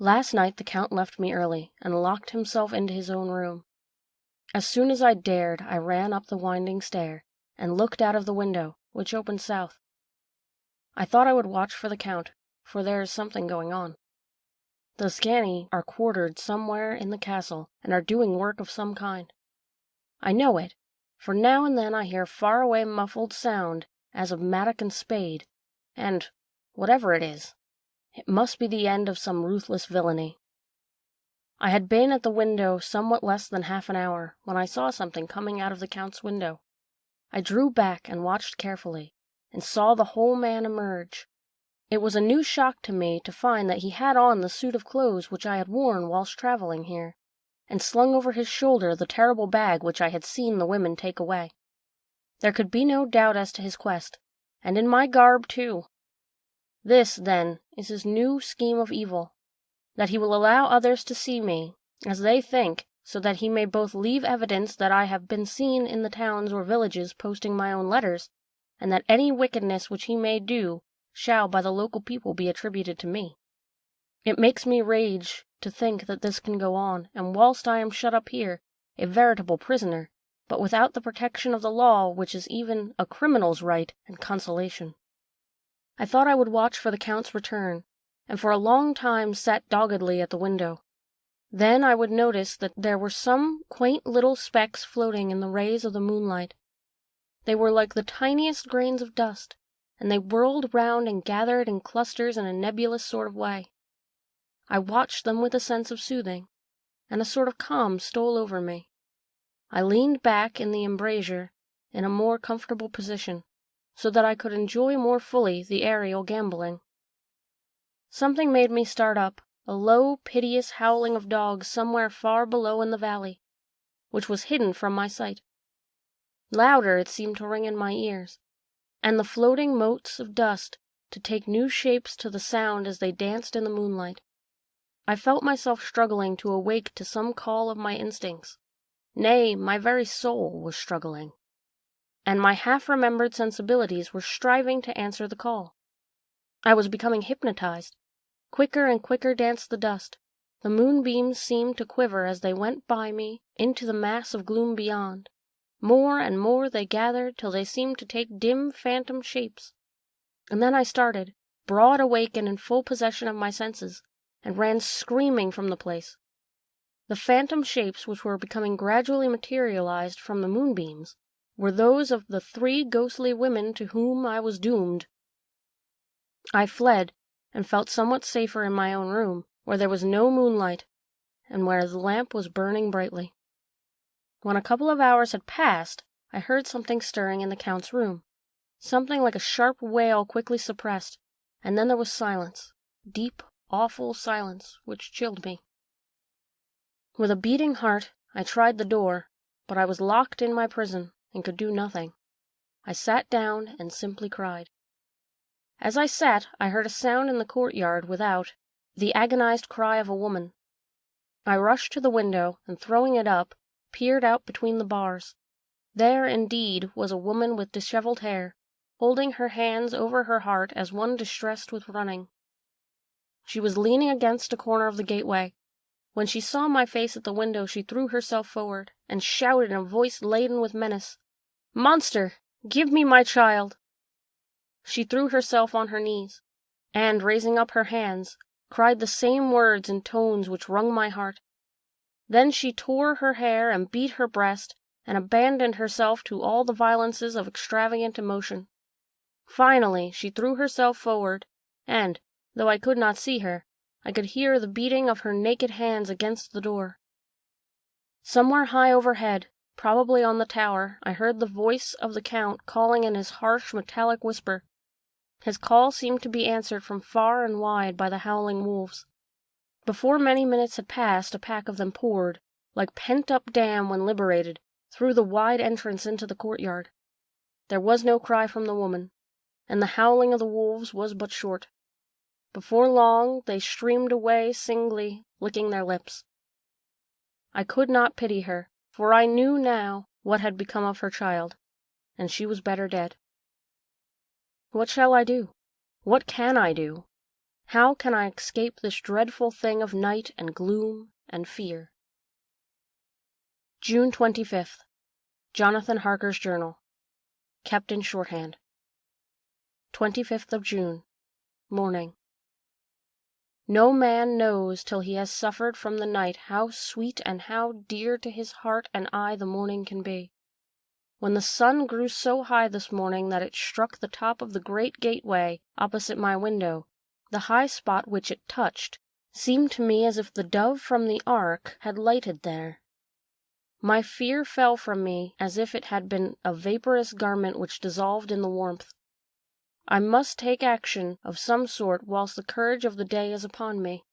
Last night the Count left me early, and locked himself into his own room. As soon as I dared, I ran up the winding stair, and looked out of the window, which opened south. I thought I would watch for the Count, for there is something going on. The Scani are quartered somewhere in the castle, and are doing work of some kind. I know it, for now and then I hear far-away muffled sound as of mattock and spade, and, whatever it is, it must be the end of some ruthless villainy. I had been at the window somewhat less than half an hour when I saw something coming out of the Count's window. I drew back and watched carefully, and saw the whole man emerge. It was a new shock to me to find that he had on the suit of clothes which I had worn whilst travelling here, and slung over his shoulder the terrible bag which I had seen the women take away. There could be no doubt as to his quest, and in my garb too. This, then, is his new scheme of evil, that he will allow others to see me, as they think, so that he may both leave evidence that I have been seen in the towns or villages posting my own letters, and that any wickedness which he may do shall by the local people be attributed to me. It makes me rage to think that this can go on, and whilst I am shut up here, a veritable prisoner, but without the protection of the law, which is even a criminal's right and consolation. I thought I would watch for the Count's return, and for a long time sat doggedly at the window. Then I would notice that there were some quaint little specks floating in the rays of the moonlight. They were like the tiniest grains of dust, and they whirled round and gathered in clusters in a nebulous sort of way. I watched them with a sense of soothing, and a sort of calm stole over me. I leaned back in the embrasure in a more comfortable position, so that I could enjoy more fully the aerial gambolling. Something made me start up, a low, piteous howling of dogs somewhere far below in the valley, which was hidden from my sight. Louder it seemed to ring in my ears, and the floating motes of dust to take new shapes to the sound as they danced in the moonlight. I felt myself struggling to awake to some call of my instincts. Nay, my very soul was struggling, and my half-remembered sensibilities were striving to answer the call. I was becoming hypnotized. Quicker and quicker danced the dust. The moonbeams seemed to quiver as they went by me into the mass of gloom beyond. More and more they gathered till they seemed to take dim phantom shapes. And then I started, broad awake and in full possession of my senses, and ran screaming from the place. The phantom shapes which were becoming gradually materialized from the moonbeams were those of the 3 ghostly women to whom I was doomed. I fled, and felt somewhat safer in my own room, where there was no moonlight, and where the lamp was burning brightly. When a couple of hours had passed, I heard something stirring in the Count's room, something like a sharp wail quickly suppressed, and then there was silence, deep, awful silence, which chilled me. With a beating heart, I tried the door, but I was locked in my prison, and could do nothing. I sat down and simply cried. As I sat, I heard a sound in the courtyard without, the agonized cry of a woman. I rushed to the window, and throwing it up, peered out between the bars. There, indeed, was a woman with dishevelled hair, holding her hands over her heart as one distressed with running. She was leaning against a corner of the gateway. When she saw my face at the window, she threw herself forward, and shouted in a voice laden with menace, "Monster, give me my child!" She threw herself on her knees, and, raising up her hands, cried the same words in tones which wrung my heart. Then she tore her hair and beat her breast, and abandoned herself to all the violences of extravagant emotion. Finally, she threw herself forward, and, though I could not see her, I could hear the beating of her naked hands against the door. Somewhere high overhead, probably on the tower, I heard the voice of the Count calling in his harsh metallic whisper. His call seemed to be answered from far and wide by the howling wolves. Before many minutes had passed, a pack of them poured, like pent-up dam when liberated, through the wide entrance into the courtyard. There was no cry from the woman, and the howling of the wolves was but short. Before long, they streamed away singly, licking their lips. I could not pity her, for I knew now what had become of her child, and she was better dead. What shall I do? What can I do? How can I escape this dreadful thing of night and gloom and fear? June 25th. Jonathan Harker's Journal. Kept in shorthand. 25th of June. Morning. No man knows till he has suffered from the night how sweet and how dear to his heart and eye the morning can be. When the sun grew so high this morning that it struck the top of the great gateway opposite my window, the high spot which it touched seemed to me as if the dove from the ark had lighted there. My fear fell from me as if it had been a vaporous garment which dissolved in the warmth. I must take action of some sort whilst the courage of the day is upon me.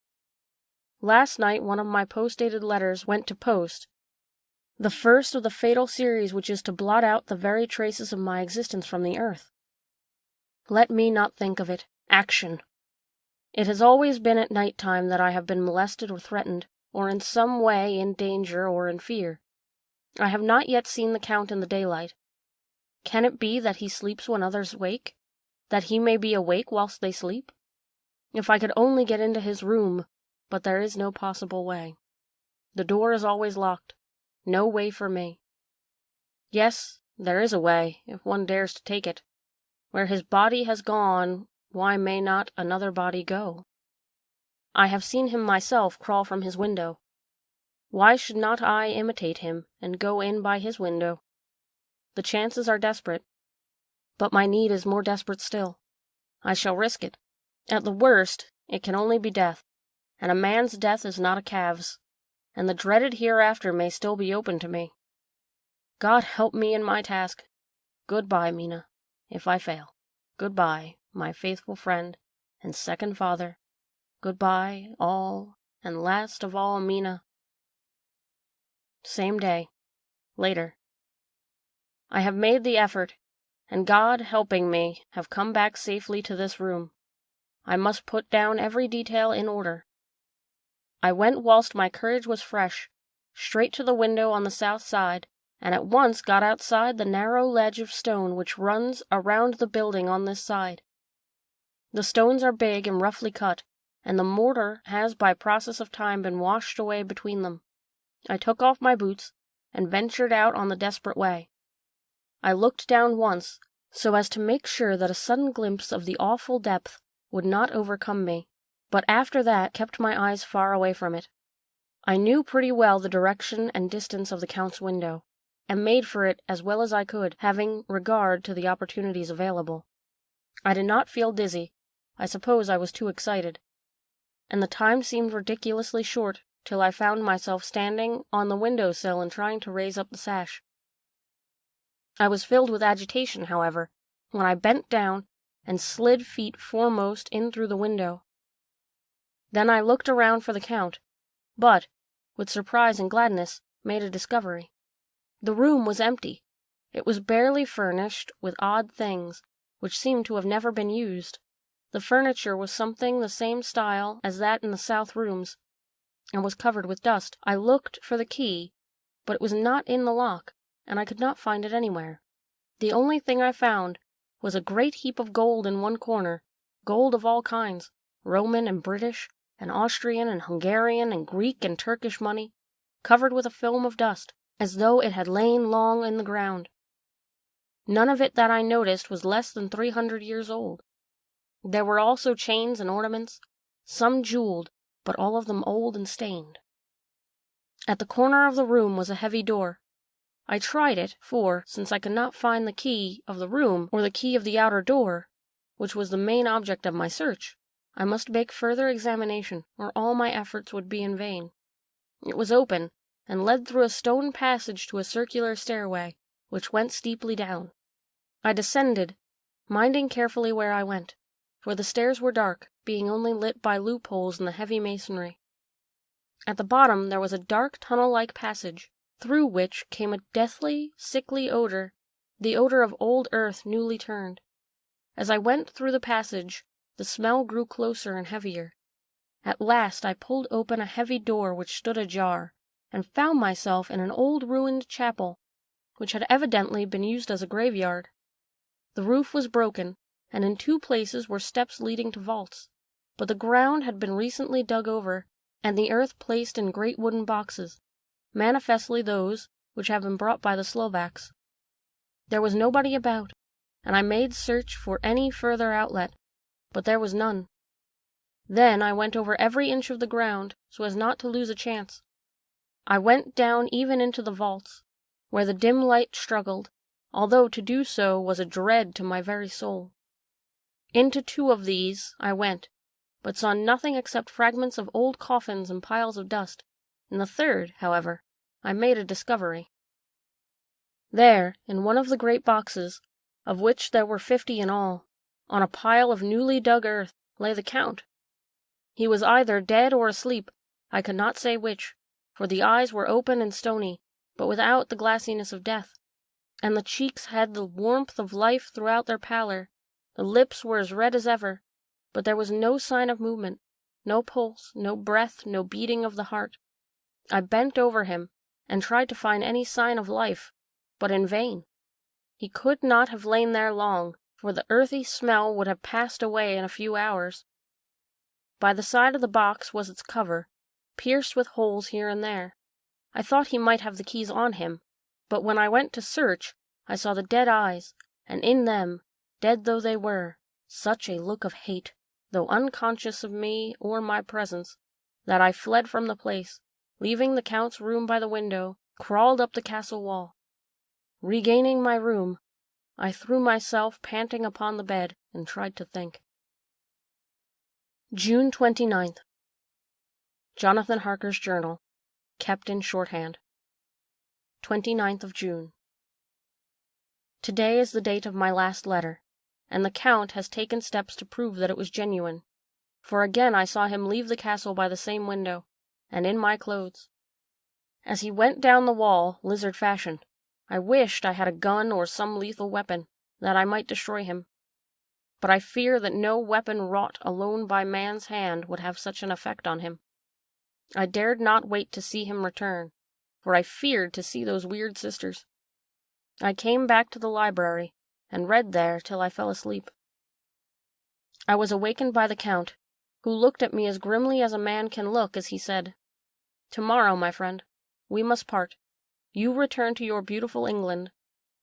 Last night one of my post-dated letters went to post, the first of the fatal series which is to blot out the very traces of my existence from the earth. Let me not think of it. Action! It has always been at night time that I have been molested or threatened, or in some way in danger or in fear. I have not yet seen the Count in the daylight. Can it be that he sleeps when others wake? That he may be awake whilst they sleep? If I could only get into his room, but there is no possible way. The door is always locked. No way for me. Yes, there is a way, if one dares to take it. Where his body has gone, why may not another body go? I have seen him myself crawl from his window. Why should not I imitate him and go in by his window? The chances are desperate. But my need is more desperate still. I shall risk it. At the worst, it can only be death, and a man's death is not a calf's, and the dreaded hereafter may still be open to me. God help me in my task. Goodbye, Mina, if I fail. Goodbye, my faithful friend and second father. Goodbye, all, and last of all, Mina. Same day. Later. I have made the effort, and God helping me, have come back safely to this room. I must put down every detail in order. I went whilst my courage was fresh, straight to the window on the south side, and at once got outside the narrow ledge of stone which runs around the building on this side. The stones are big and roughly cut, and the mortar has by process of time been washed away between them. I took off my boots, and ventured out on the desperate way. I looked down once, so as to make sure that a sudden glimpse of the awful depth would not overcome me, but after that kept my eyes far away from it. I knew pretty well the direction and distance of the Count's window, and made for it as well as I could, having regard to the opportunities available. I did not feel dizzy. I suppose I was too excited, and the time seemed ridiculously short till I found myself standing on the window-sill and trying to raise up the sash. I was filled with agitation, however, when I bent down and slid feet foremost in through the window. Then I looked around for the Count, but, with surprise and gladness, made a discovery. The room was empty. It was barely furnished with odd things, which seemed to have never been used. The furniture was something the same style as that in the south rooms, and was covered with dust. I looked for the key, but it was not in the lock, and I could not find it anywhere. The only thing I found was a great heap of gold in one corner, gold of all kinds, Roman and British, and Austrian and Hungarian and Greek and Turkish money, covered with a film of dust, as though it had lain long in the ground. None of it that I noticed was less than 300 years old. There were also chains and ornaments, some jeweled, but all of them old and stained. At the corner of the room was a heavy door. I tried it, for, since I could not find the key of the room or the key of the outer door, which was the main object of my search, I must make further examination, or all my efforts would be in vain. It was open, and led through a stone passage to a circular stairway, which went steeply down. I descended, minding carefully where I went, for the stairs were dark, being only lit by loopholes in the heavy masonry. At the bottom there was a dark tunnel-like passage, through which came a deathly, sickly odor, the odor of old earth newly turned. As I went through the passage, the smell grew closer and heavier. At last I pulled open a heavy door which stood ajar, and found myself in an old ruined chapel, which had evidently been used as a graveyard. The roof was broken, and in 2 places were steps leading to vaults. but the ground had been recently dug over, and the earth placed in great wooden boxes, manifestly those which had been brought by the Slovaks. There was nobody about, and I made search for any further outlet, but there was none. Then I went over every inch of the ground, so as not to lose a chance. I went down even into the vaults, where the dim light struggled, although to do so was a dread to my very soul. Into 2 of these I went, but saw nothing except fragments of old coffins and piles of dust. In the 3rd, however, I made a discovery. There, in one of the great boxes, of which there were 50 in all, on a pile of newly dug earth, lay the Count. He was either dead or asleep, I could not say which, for the eyes were open and stony, but without the glassiness of death, and the cheeks had the warmth of life throughout their pallor. The lips were as red as ever, but there was no sign of movement, no pulse, no breath, no beating of the heart. I bent over him, and tried to find any sign of life, but in vain. He could not have lain there long, for the earthy smell would have passed away in a few hours. By the side of the box was its cover, pierced with holes here and there. I thought he might have the keys on him, but when I went to search, I saw the dead eyes, and in them, dead though they were, such a look of hate, though unconscious of me or my presence, that I fled from the place, leaving the Count's room by the window, crawled up the castle wall. Regaining my room, I threw myself panting upon the bed and tried to think. June 29th. Jonathan Harker's journal, kept in shorthand. 29th of June. Today is the date of my last letter, and the Count has taken steps to prove that it was genuine, for again I saw him leave the castle by the same window, and in my clothes. As he went down the wall, lizard fashion, I wished I had a gun or some lethal weapon, that I might destroy him. But I fear that no weapon wrought alone by man's hand would have such an effect on him. I dared not wait to see him return, for I feared to see those weird sisters. I came back to the library, and read there till I fell asleep. I was awakened by the Count, who looked at me as grimly as a man can look as he said, "Tomorrow, my friend, we must part. You return to your beautiful England,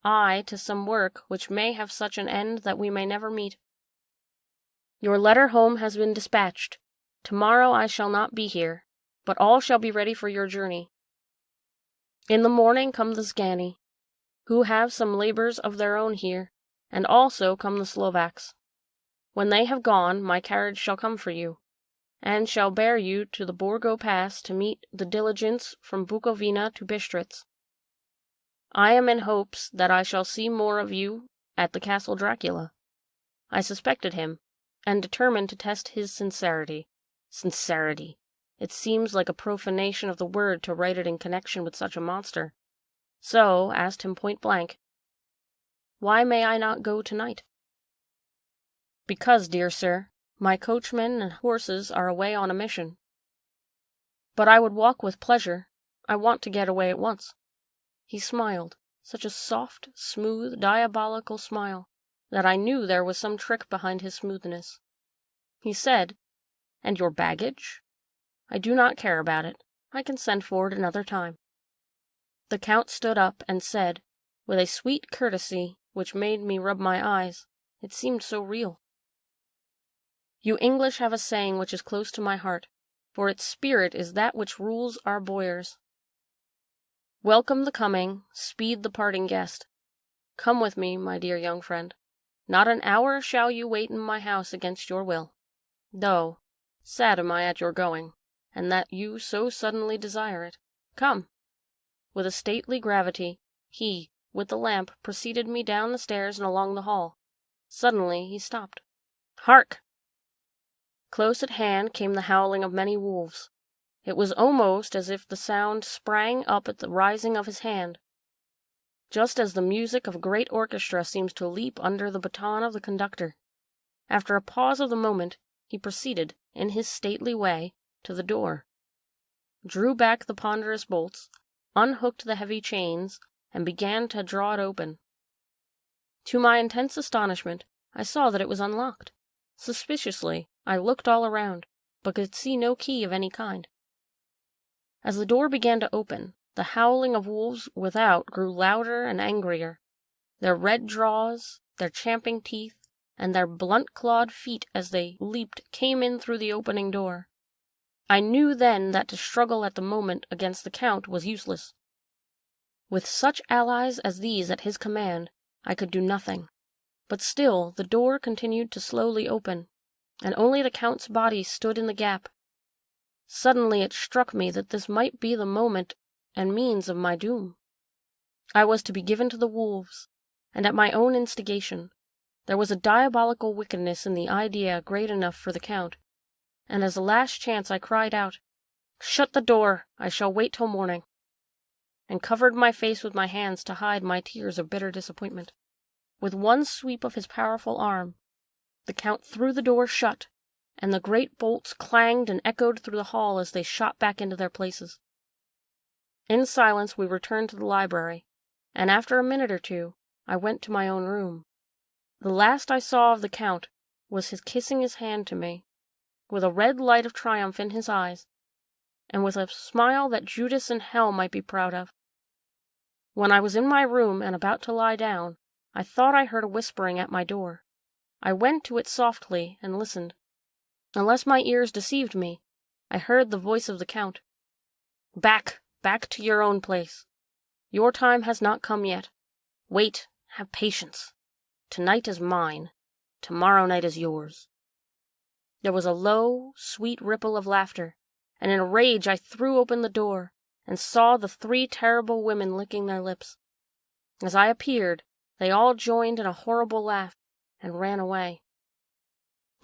I to some work which may have such an end that we may never meet. Your letter home has been dispatched. Tomorrow I shall not be here, but all shall be ready for your journey. In the morning come the Scani, who have some labors of their own here, and also come the Slovaks. When they have gone, my carriage shall come for you, and shall bear you to the Borgo Pass to meet the diligence from Bukovina to Bistritz. I am in hopes that I shall see more of you at the Castle Dracula. I suspected him, and determined to test his sincerity. Sincerity! It seems like a profanation of the word to write it in connection with such a monster. So asked him point blank, "Why may I not go tonight?" "Because, dear sir, my coachman and horses are away on a mission." "But I would walk with pleasure. I want to get away at once." He smiled, such a soft, smooth, diabolical smile, that I knew there was some trick behind his smoothness. He said, "And your baggage?" "I do not care about it. I can send for it another time." The Count stood up and said, with a sweet courtesy which made me rub my eyes, it seemed so real, "You English have a saying which is close to my heart, for its spirit is that which rules our boyars. Welcome the coming, speed the parting guest. Come with me, my dear young friend. Not an hour shall you wait in my house against your will. Though, sad am I at your going, and that you so suddenly desire it. Come." With a stately gravity, he, with the lamp, preceded me down the stairs and along the hall. Suddenly he stopped. "Hark!" Close at hand came the howling of many wolves. It was almost as if the sound sprang up at the rising of his hand, just as the music of a great orchestra seems to leap under the baton of the conductor. After a pause of the moment, he proceeded, in his stately way, to the door, drew back the ponderous bolts, unhooked the heavy chains, and began to draw it open. To my intense astonishment, I saw that it was unlocked. Suspiciously, I looked all around, but could see no key of any kind. As the door began to open, the howling of wolves without grew louder and angrier. Their red jaws, their champing teeth, and their blunt-clawed feet as they leaped came in through the opening door. I knew then that to struggle at the moment against the Count was useless. With such allies as these at his command, I could do nothing. But still the door continued to slowly open, and only the Count's body stood in the gap. Suddenly it struck me that this might be the moment and means of my doom. I was to be given to the wolves, and at my own instigation. There was a diabolical wickedness in the idea great enough for the Count, and as a last chance I cried out, "Shut the door! I shall wait till morning," and covered my face with my hands to hide my tears of bitter disappointment. With one sweep of his powerful arm, the Count threw the door shut, and the great bolts clanged and echoed through the hall as they shot back into their places. In silence we returned to the library, and after a minute or two, I went to my own room. The last I saw of the Count was his kissing his hand to me, with a red light of triumph in his eyes, and with a smile that Judas in hell might be proud of. When I was in my room and about to lie down, I thought I heard a whispering at my door. I went to it softly and listened. Unless my ears deceived me, I heard the voice of the Count. "Back, back to your own place. Your time has not come yet. Wait, have patience. Tonight is mine. Tomorrow night is yours." There was a low, sweet ripple of laughter, and in a rage I threw open the door, and saw the three terrible women licking their lips. As I appeared, they all joined in a horrible laugh, and ran away.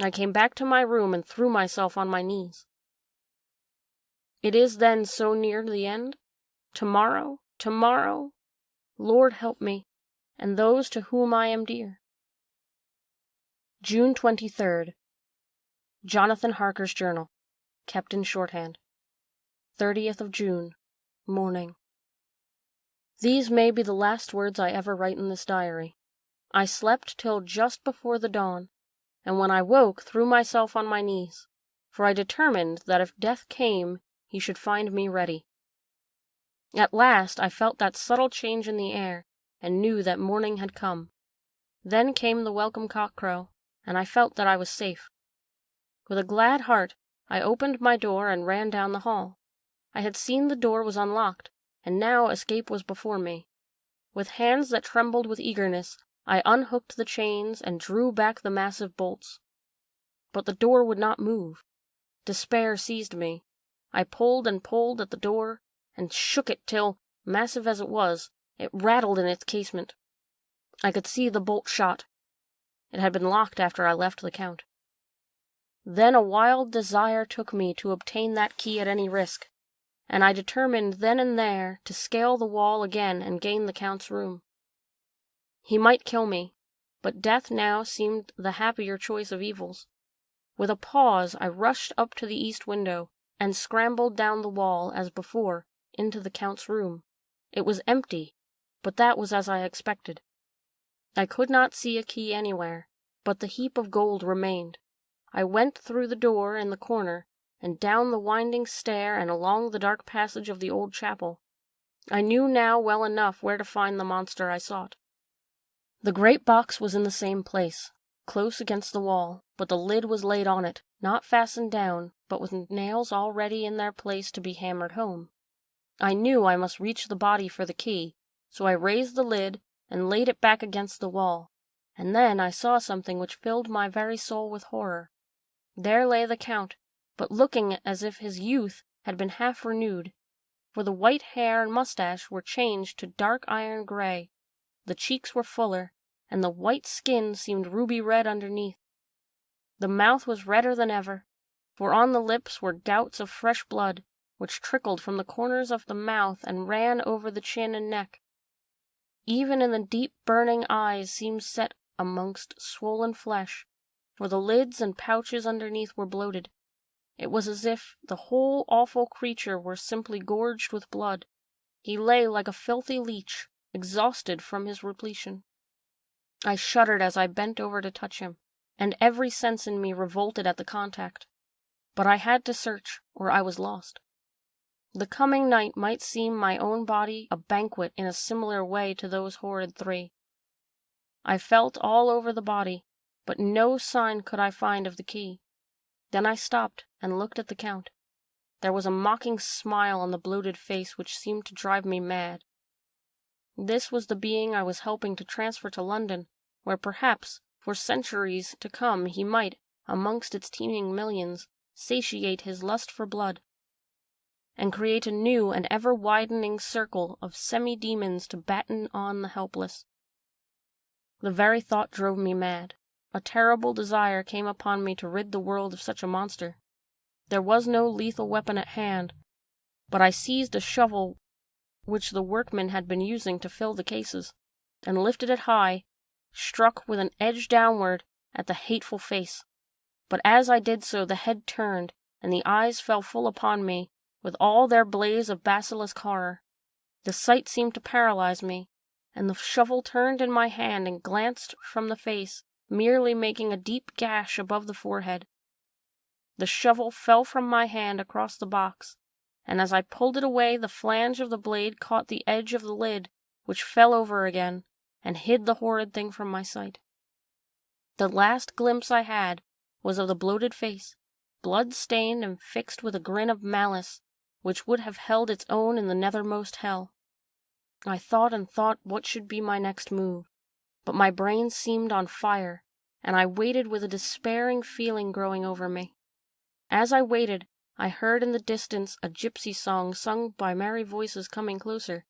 I came back to my room and threw myself on my knees. It is then so near the end? Tomorrow, tomorrow? Lord help me, and those to whom I am dear. June 23rd. Jonathan Harker's Journal, kept in shorthand. 30th of June, morning. These may be the last words I ever write in this diary. I slept till just before the dawn, and when I woke threw myself on my knees, for I determined that if death came, he should find me ready. At last I felt that subtle change in the air, and knew that morning had come. Then came the welcome cock-crow, and I felt that I was safe. With a glad heart, I opened my door and ran down the hall. I had seen the door was unlocked, and now escape was before me. With hands that trembled with eagerness, I unhooked the chains and drew back the massive bolts. But the door would not move. Despair seized me. I pulled and pulled at the door, and shook it till, massive as it was, it rattled in its casement. I could see the bolt shot. It had been locked after I left the Count. Then a wild desire took me to obtain that key at any risk, and I determined then and there to scale the wall again and gain the Count's room. He might kill me, but death now seemed the happier choice of evils. With a pause, I rushed up to the east window, and scrambled down the wall, as before, into the Count's room. It was empty, but that was as I expected. I could not see a key anywhere, but the heap of gold remained. I went through the door in the corner, and down the winding stair and along the dark passage of the old chapel. I knew now well enough where to find the monster I sought. The great box was in the same place, close against the wall, but the lid was laid on it, not fastened down, but with nails already in their place to be hammered home. I knew I must reach the body for the key, so I raised the lid and laid it back against the wall, and then I saw something which filled my very soul with horror. There lay the Count, but looking as if his youth had been half renewed, for the white hair and mustache were changed to dark iron gray, the cheeks were fuller, and the white skin seemed ruby red underneath. The mouth was redder than ever, for on the lips were gouts of fresh blood, which trickled from the corners of the mouth and ran over the chin and neck. Even in the deep burning eyes seemed set amongst swollen flesh, for the lids and pouches underneath were bloated. It was as if the whole awful creature were simply gorged with blood. He lay like a filthy leech, exhausted from his repletion. I shuddered as I bent over to touch him. and every sense in me revolted at the contact. But I had to search, or I was lost. The coming night might seem my own body a banquet in a similar way to those horrid three. I felt all over the body, but no sign could I find of the key. Then I stopped and looked at the Count. There was a mocking smile on the bloated face which seemed to drive me mad. This was the being I was helping to transfer to London, where perhaps, for centuries to come, he might, amongst its teeming millions, satiate his lust for blood, and create a new and ever-widening circle of semi-demons to batten on the helpless. The very thought drove me mad. A terrible desire came upon me to rid the world of such a monster. There was no lethal weapon at hand, but I seized a shovel which the workmen had been using to fill the cases, and lifted it high, struck with an edge downward at the hateful face. But as I did so, the head turned, and the eyes fell full upon me, with all their blaze of basilisk horror. The sight seemed to paralyze me, and the shovel turned in my hand and glanced from the face, merely making a deep gash above the forehead. The shovel fell from my hand across the box, and as I pulled it away, the flange of the blade caught the edge of the lid, which fell over again, and hid the horrid thing from my sight. The last glimpse I had was of the bloated face, blood-stained and fixed with a grin of malice, which would have held its own in the nethermost hell. I thought and thought what should be my next move, but my brain seemed on fire, and I waited with a despairing feeling growing over me. As I waited, I heard in the distance a gypsy song sung by merry voices coming closer,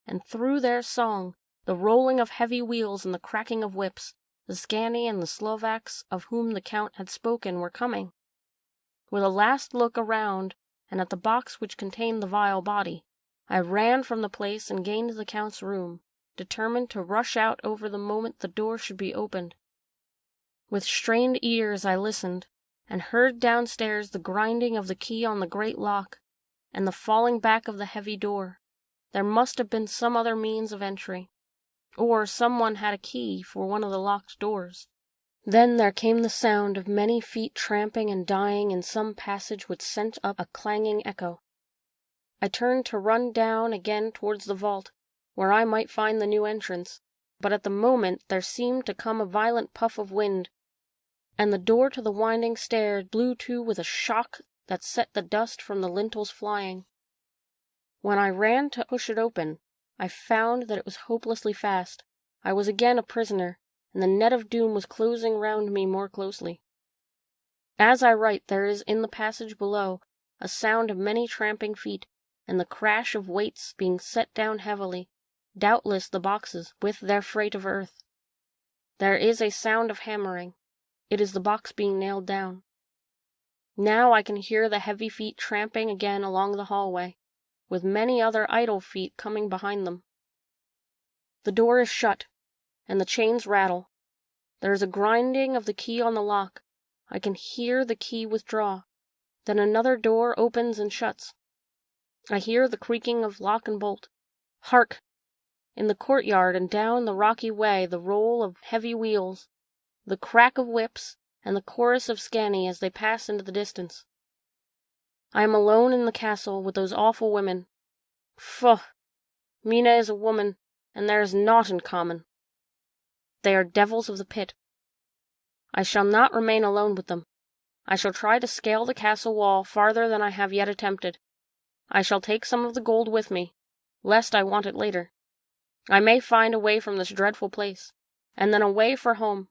and through their song, the rolling of heavy wheels and the cracking of whips, the Scani and the Slovaks of whom the Count had spoken were coming. With a last look around, and at the box which contained the vile body, I ran from the place and gained the Count's room, determined to rush out over the moment the door should be opened. With strained ears I listened, and heard downstairs the grinding of the key on the great lock, and the falling back of the heavy door. There must have been some other means of entry, or someone had a key for one of the locked doors. Then there came the sound of many feet tramping and dying in some passage which sent up a clanging echo. I turned to run down again towards the vault, where I might find the new entrance, but at the moment there seemed to come a violent puff of wind, and the door to the winding stairs blew to with a shock that set the dust from the lintels flying. When I ran to push it open, I found that it was hopelessly fast. I was again a prisoner, and the net of doom was closing round me more closely. As I write, there is in the passage below a sound of many tramping feet, and the crash of weights being set down heavily, doubtless the boxes, with their freight of earth. There is a sound of hammering. It is the box being nailed down. Now I can hear the heavy feet tramping again along the hallway, with many other idle feet coming behind them. The door is shut, and the chains rattle. There is a grinding of the key on the lock. I can hear the key withdraw. Then another door opens and shuts. I hear the creaking of lock and bolt. Hark! In the courtyard and down the rocky way the roll of heavy wheels, the crack of whips, and the chorus of Scani as they pass into the distance. I am alone in the castle with those awful women. Pho! Mina is a woman, and there is naught in common. They are devils of the pit. I shall not remain alone with them. I shall try to scale the castle wall farther than I have yet attempted. I shall take some of the gold with me, lest I want it later. I may find a way from this dreadful place, and then away for home.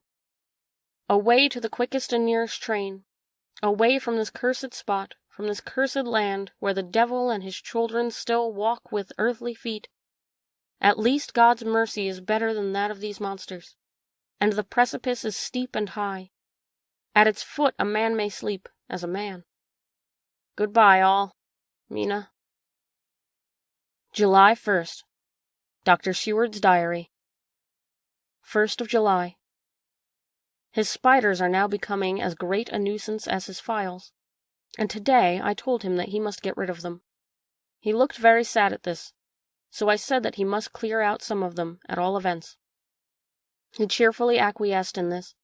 Away to the quickest and nearest train. Away from this cursed spot, from this cursed land, where the devil and his children still walk with earthly feet. At least God's mercy is better than that of these monsters, and the precipice is steep and high. At its foot a man may sleep, as a man. Goodbye, all. Mina. July 1st. Dr. Seward's Diary. 1st of July. His spiders are now becoming as great a nuisance as his files, and today I told him that he must get rid of them. He looked very sad at this, so I said that he must clear out some of them, at all events. He cheerfully acquiesced in this.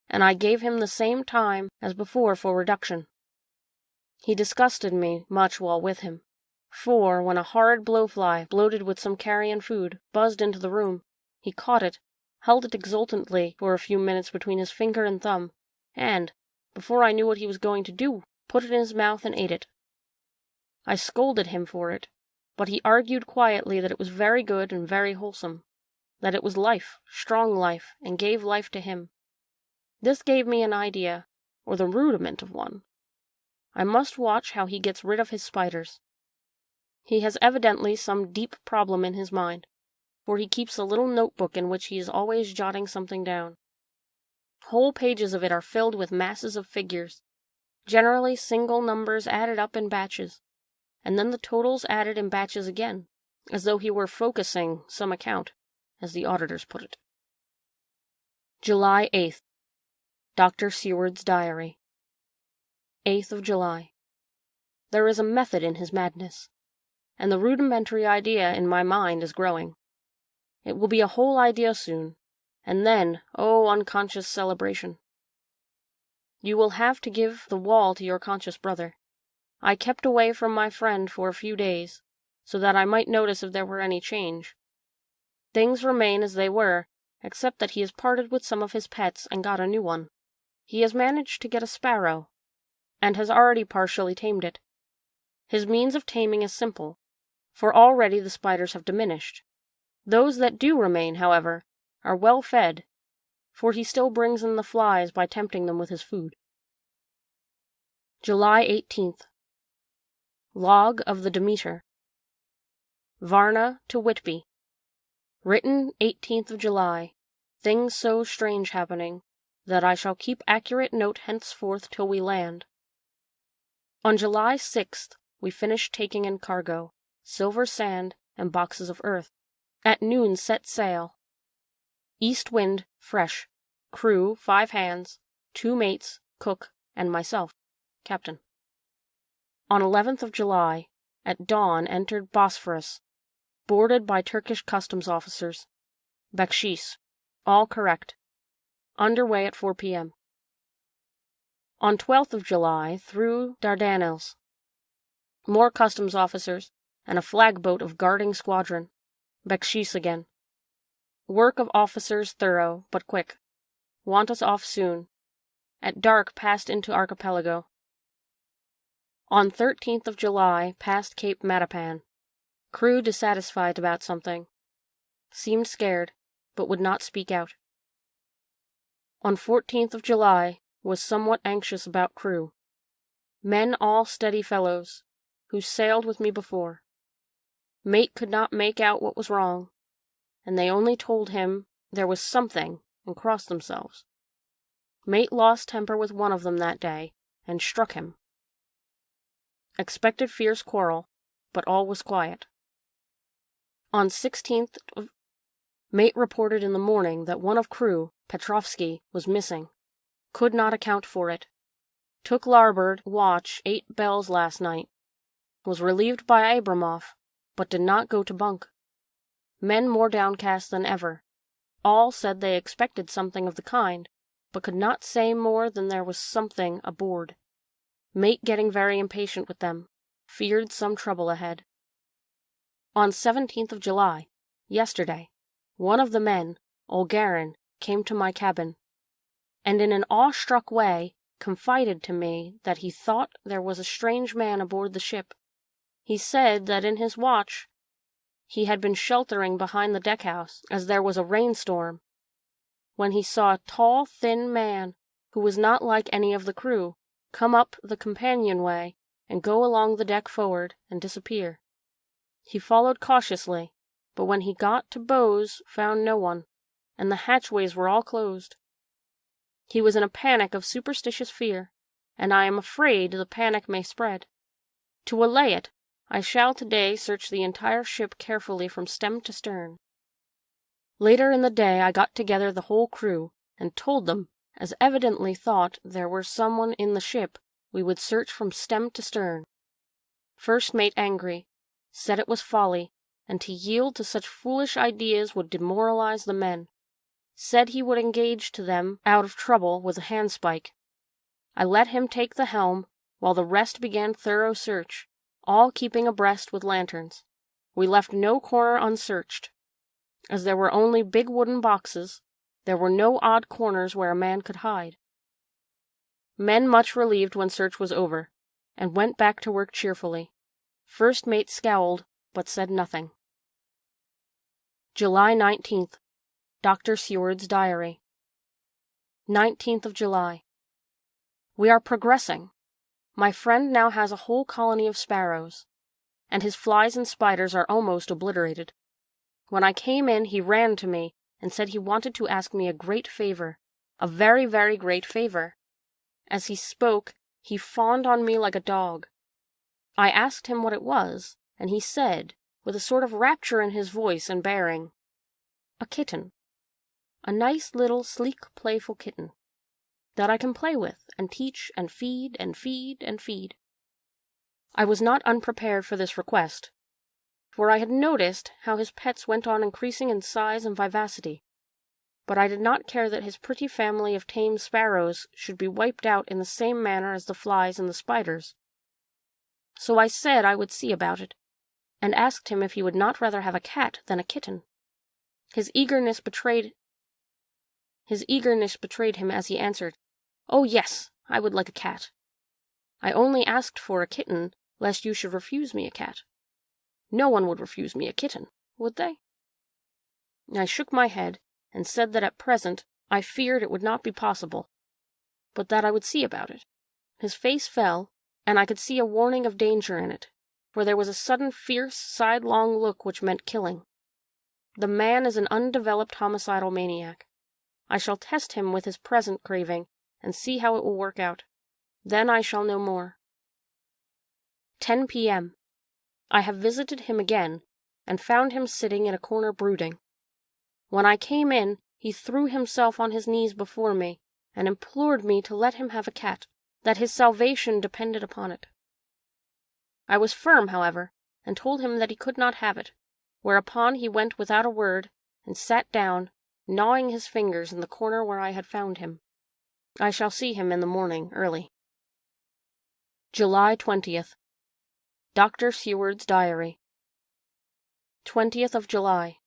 and I gave him the same time as before for reduction. He disgusted me much while with him, for when a horrid blowfly, bloated with some carrion food, buzzed into the room, he caught it, held it exultantly for a few minutes between his finger and thumb, and, before I knew what he was going to do, put it in his mouth and ate it. I scolded him for it, but he argued quietly that it was very good and very wholesome, that it was life, strong life, and gave life to him. This gave me an idea, or the rudiment of one. I must watch how he gets rid of his spiders. He has evidently some deep problem in his mind, for he keeps a little notebook in which he is always jotting something down. Whole pages of it are filled with masses of figures, generally single numbers added up in batches, and then the totals added in batches again, as though he were focusing some account, as the auditors put it. July 8th. Dr. Seward's Diary. 8th of July. There is a method in his madness, and the rudimentary idea in my mind is growing. It will be a whole idea soon, and then, oh, unconscious celebration. You will have to give the wall to your conscious brother. I kept away from my friend for a few days, so that I might notice if there were any change. Things remain as they were, except that he has parted with some of his pets and got a new one. He has managed to get a sparrow, and has already partially tamed it. His means of taming is simple, for already the spiders have diminished. Those that do remain, however, are well fed, for he still brings in the flies by tempting them with his food. July 18th. Log of the Demeter. Varna to Whitby. Written 18th of July. Things so strange happening, that I shall keep accurate note henceforth till we land. On July 6th, we finished taking in cargo, silver sand, and boxes of earth. At noon set sail. East wind, fresh. Crew, 5 hands, 2 mates, cook, and myself, captain. On 11th of July, at dawn entered Bosphorus, boarded by Turkish customs officers. Bakshish, all correct. Underway at 4 p.m. On 12th of July, through Dardanelles. More customs officers, and a flag boat of guarding squadron. Bakshish again. Work of officers thorough, but quick. Want us off soon. At dark passed into archipelago. On 13th of July, passed Cape Matapan. Crew dissatisfied about something. Seemed scared, but would not speak out. On 14th of July, was somewhat anxious about crew. Men all steady fellows, who sailed with me before. Mate could not make out what was wrong, and they only told him there was something and crossed themselves. Mate lost temper with one of them that day, and struck him. Expected fierce quarrel, but all was quiet. On 16th, Mate reported in the morning that one of crew, Petrovsky, was missing. Could not account for it. Took larboard watch 8 bells last night. Was relieved by Abramov, but did not go to bunk. Men more downcast than ever. All said they expected something of the kind, but could not say more than there was something aboard. Mate getting very impatient with them. Feared some trouble ahead. On 17th of July, yesterday, one of the men, Olgarin, came to my cabin, and in an awestruck way confided to me that he thought there was a strange man aboard the ship. He said that in his watch he had been sheltering behind the deckhouse, as there was a rainstorm, when he saw a tall, thin man, who was not like any of the crew, come up the companionway and go along the deck forward and disappear. He followed cautiously, but when he got to bows found no one, and the hatchways were all closed. He was in a panic of superstitious fear, and I am afraid the panic may spread. To allay it, I shall today search the entire ship carefully from stem to stern. Later in the day I got together the whole crew, and told them, as evidently thought there were someone in the ship, we would search from stem to stern. First mate angry, said it was folly, and to yield to such foolish ideas would demoralize the men. said he would engage to them out of trouble with a handspike. I let him take the helm, while the rest began thorough search, all keeping abreast with lanterns. We left no corner unsearched. As there were only big wooden boxes, there were no odd corners where a man could hide. Men much relieved when search was over, and went back to work cheerfully. First mate scowled, but said nothing. July 19th. Dr. Seward's Diary. 19th of July. We are progressing. My friend now has a whole colony of sparrows, and his flies and spiders are almost obliterated. When I came in, he ran to me and said he wanted to ask me a great favor, a very, very great favor. As he spoke, he fawned on me like a dog. I asked him what it was, and he said, with a sort of rapture in his voice and bearing, "A kitten. A nice little, sleek, playful kitten, that I can play with, and teach, and feed, and feed, and feed." I was not unprepared for this request, for I had noticed how his pets went on increasing in size and vivacity, but I did not care that his pretty family of tame sparrows should be wiped out in the same manner as the flies and the spiders. So I said I would see about it, and asked him if he would not rather have a cat than a kitten. His eagerness betrayed him as he answered, "Oh yes, I would like a cat. I only asked for a kitten, lest you should refuse me a cat. No one would refuse me a kitten, would they?" I shook my head, and said that at present I feared it would not be possible, but that I would see about it. His face fell, and I could see a warning of danger in it, for there was a sudden fierce, sidelong look which meant killing. The man is an undeveloped homicidal maniac. I shall test him with his present craving, and see how it will work out. Then I shall know more. 10 p.m. I have visited him again, and found him sitting in a corner brooding. When I came in, he threw himself on his knees before me, and implored me to let him have a cat, that his salvation depended upon it. I was firm, however, and told him that he could not have it, whereupon he went without a word, and sat down, gnawing his fingers in the corner where I had found him. I shall see him in the morning early. July 20th. Dr. Seward's Diary. 20th of July.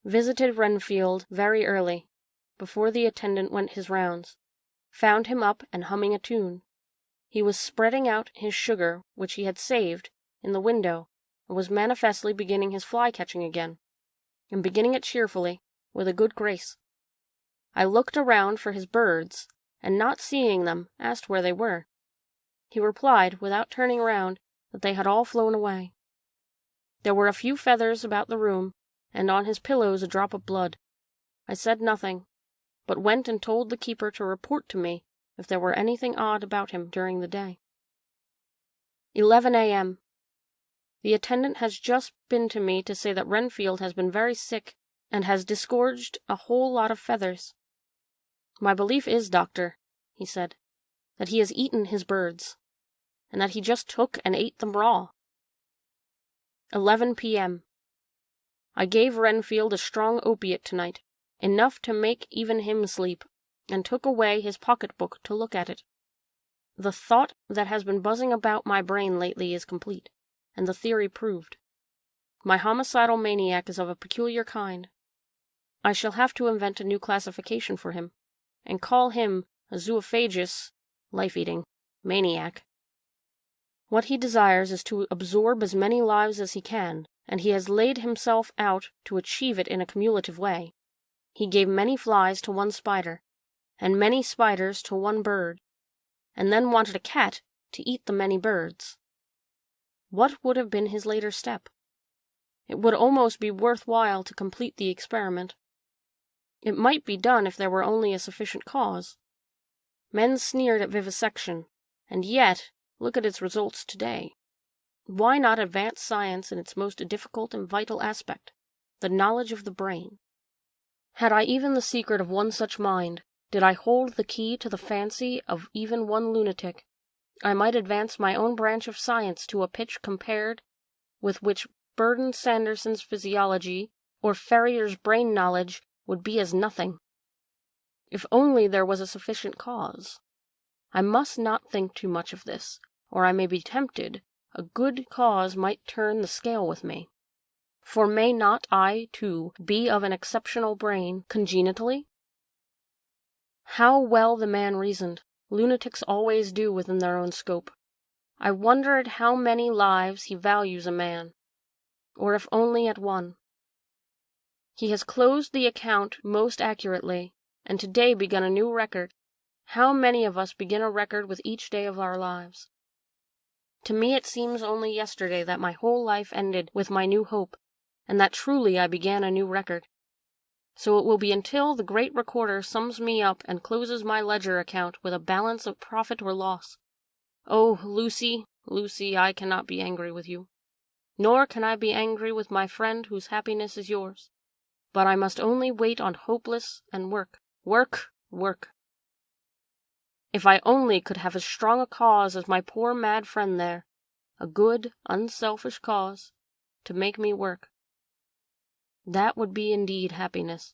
Visited Renfield very early, before the attendant went his rounds. Found him up and humming a tune. He was spreading out his sugar, which he had saved, in the window, and was manifestly beginning his fly-catching again, and beginning it cheerfully, with a good grace. I looked around for his birds, and not seeing them, asked where they were. He replied, without turning round, that they had all flown away. There were a few feathers about the room, and on his pillows a drop of blood. I said nothing, but went and told the keeper to report to me if there were anything odd about him during the day. 11 a.m. The attendant has just been to me to say that Renfield has been very sick, and has disgorged a whole lot of feathers. "My belief is, doctor," he said, "that he has eaten his birds, and that he just took and ate them raw." 11 p.m. I gave Renfield a strong opiate tonight, enough to make even him sleep, and took away his pocket-book to look at it. The thought that has been buzzing about my brain lately is complete, and the theory proved. My homicidal maniac is of a peculiar kind. I shall have to invent a new classification for him, and call him a zoophagous, life-eating, maniac. What he desires is to absorb as many lives as he can, and he has laid himself out to achieve it in a cumulative way. He gave many flies to one spider, and many spiders to one bird, and then wanted a cat to eat the many birds. What would have been his later step? It would almost be worth while to complete the experiment. It might be done if there were only a sufficient cause. Men sneered at vivisection, and yet look at its results today. Why not advance science in its most difficult and vital aspect, the knowledge of the brain? Had I even the secret of one such mind, did I hold the key to the fancy of even one lunatic, I might advance my own branch of science to a pitch compared with which Burton Sanderson's physiology or Ferrier's brain knowledge would be as nothing. If only there was a sufficient cause. I must not think too much of this, or I may be tempted. A good cause might turn the scale with me. For may not I, too, be of an exceptional brain, congenitally? How well the man reasoned! Lunatics always do within their own scope. I wonder at how many lives he values a man, or if only at one. He has closed the account most accurately, and today begun a new record. How many of us begin a record with each day of our lives? To me it seems only yesterday that my whole life ended with my new hope, and that truly I began a new record. So it will be until the great recorder sums me up and closes my ledger account with a balance of profit or loss. Oh, Lucy, Lucy, I cannot be angry with you. Nor can I be angry with my friend whose happiness is yours. But I must only wait on hopeless and work, work, work. If I only could have as strong a cause as my poor mad friend there, a good, unselfish cause, to make me work. That would be indeed happiness.